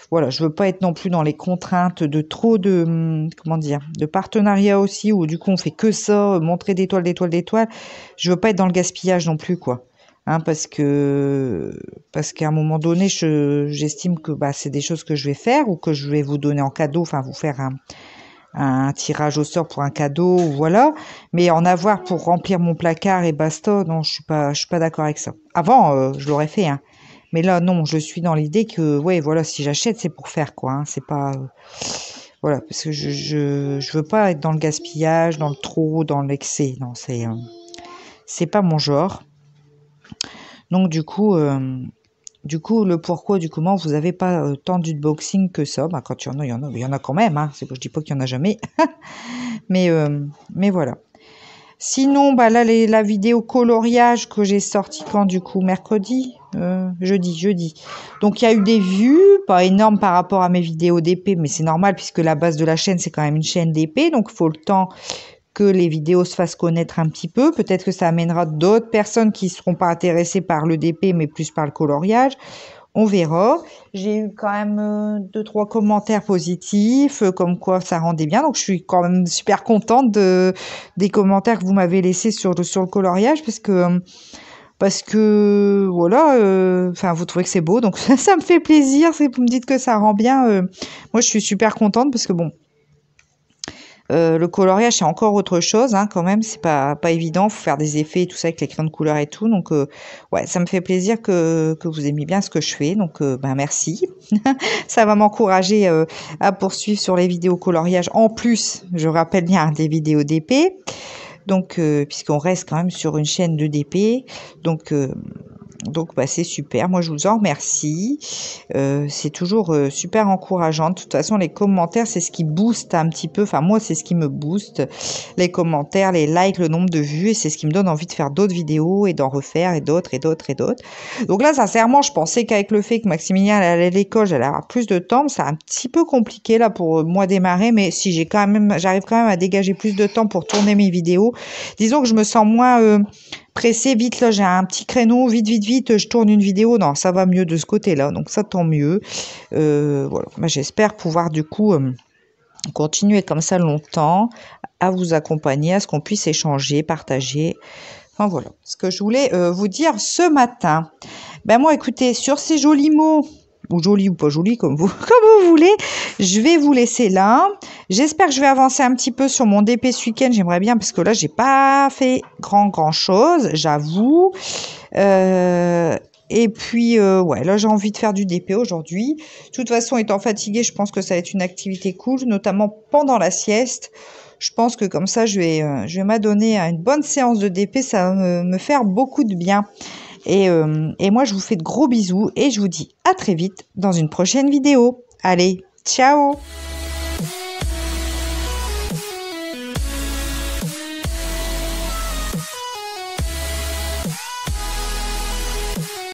voilà, je veux pas être non plus dans les contraintes de trop de, comment dire, de partenariat aussi, où du coup on fait que ça, montrer des toiles, des toiles, des toiles. Je veux pas être dans le gaspillage non plus, quoi. Hein, parce qu'à un moment donné, j'estime que bah, c'est des choses que je vais faire ou que je vais vous donner en cadeau, enfin vous faire un tirage au sort pour un cadeau, voilà. Mais en avoir pour remplir mon placard et basta, non, je suis pas d'accord avec ça. Avant, je l'aurais fait, hein. Mais là, non, je suis dans l'idée que, ouais, voilà, si j'achète, c'est pour faire, quoi. Hein, c'est pas, voilà, parce que je veux pas être dans le gaspillage, dans le trop, dans l'excès. Non, c'est pas mon genre. Donc, du coup, le pourquoi du comment, vous avez pas tant d'unboxing que ça. Bah, quand il y en a, il y en a quand même. Hein. Je dis pas qu'il y en a jamais. mais voilà. Sinon, bah là, la vidéo coloriage que j'ai sortie quand du coup mercredi, jeudi. Donc il y a eu des vues, pas énormes par rapport à mes vidéos d'épée, mais c'est normal puisque la base de la chaîne c'est quand même une chaîne d'épée, donc il faut le temps que les vidéos se fassent connaître un petit peu. Peut-être que ça amènera d'autres personnes qui seront pas intéressées par le DP, mais plus par le coloriage. On verra. J'ai eu quand même 2-3 commentaires positifs, comme quoi ça rendait bien. Donc, je suis quand même super contente des commentaires que vous m'avez laissés sur le coloriage, parce que voilà, enfin, vous trouvez que c'est beau. Donc, ça me fait plaisir. Si vous me dites que ça rend bien, moi, je suis super contente parce que bon, le coloriage, c'est encore autre chose, hein, quand même. C'est pas évident. Faut faire des effets et tout ça avec les crayons de couleur et tout. Donc, ouais, ça me fait plaisir que vous aimiez bien ce que je fais. Donc, ben, merci. Ça va m'encourager à poursuivre sur les vidéos coloriage. En plus, je rappelle bien des vidéos d'épée. Donc, puisqu'on reste quand même sur une chaîne de DP. Donc, Donc, bah, c'est super. Moi, je vous en remercie. C'est toujours super encourageant. De toute façon, les commentaires, c'est ce qui booste un petit peu. Enfin, moi, c'est ce qui me booste. Les commentaires, les likes, le nombre de vues. Et c'est ce qui me donne envie de faire d'autres vidéos et d'en refaire et d'autres et d'autres et d'autres. Donc là, sincèrement, je pensais qu'avec le fait que Maximilien allait à l'école, j'allais avoir plus de temps. C'est un petit peu compliqué là pour moi démarrer. Mais si j'arrive quand même à dégager plus de temps pour tourner mes vidéos. Disons que je me sens moins... pressé, vite, là, j'ai un petit créneau, vite, vite, vite, je tourne une vidéo. Non, ça va mieux de ce côté-là, donc ça, tant mieux. Voilà, bah, j'espère pouvoir, du coup, continuer comme ça longtemps, à vous accompagner, à ce qu'on puisse échanger, partager. Enfin, voilà, ce que je voulais vous dire ce matin. Ben moi, écoutez, sur ces jolis mots, ou jolis ou pas jolis, comme vous, comme vous voulez, je vais vous laisser là. J'espère que je vais avancer un petit peu sur mon DP ce week-end. J'aimerais bien, parce que là, j'ai pas fait grand chose, j'avoue. Et puis, ouais, là, j'ai envie de faire du DP aujourd'hui. De toute façon, étant fatiguée, je pense que ça va être une activité cool, notamment pendant la sieste. Je pense que comme ça, je vais m'adonner à une bonne séance de DP. Ça va me faire beaucoup de bien. Et moi, je vous fais de gros bisous et je vous dis à très vite dans une prochaine vidéo. Allez, ciao!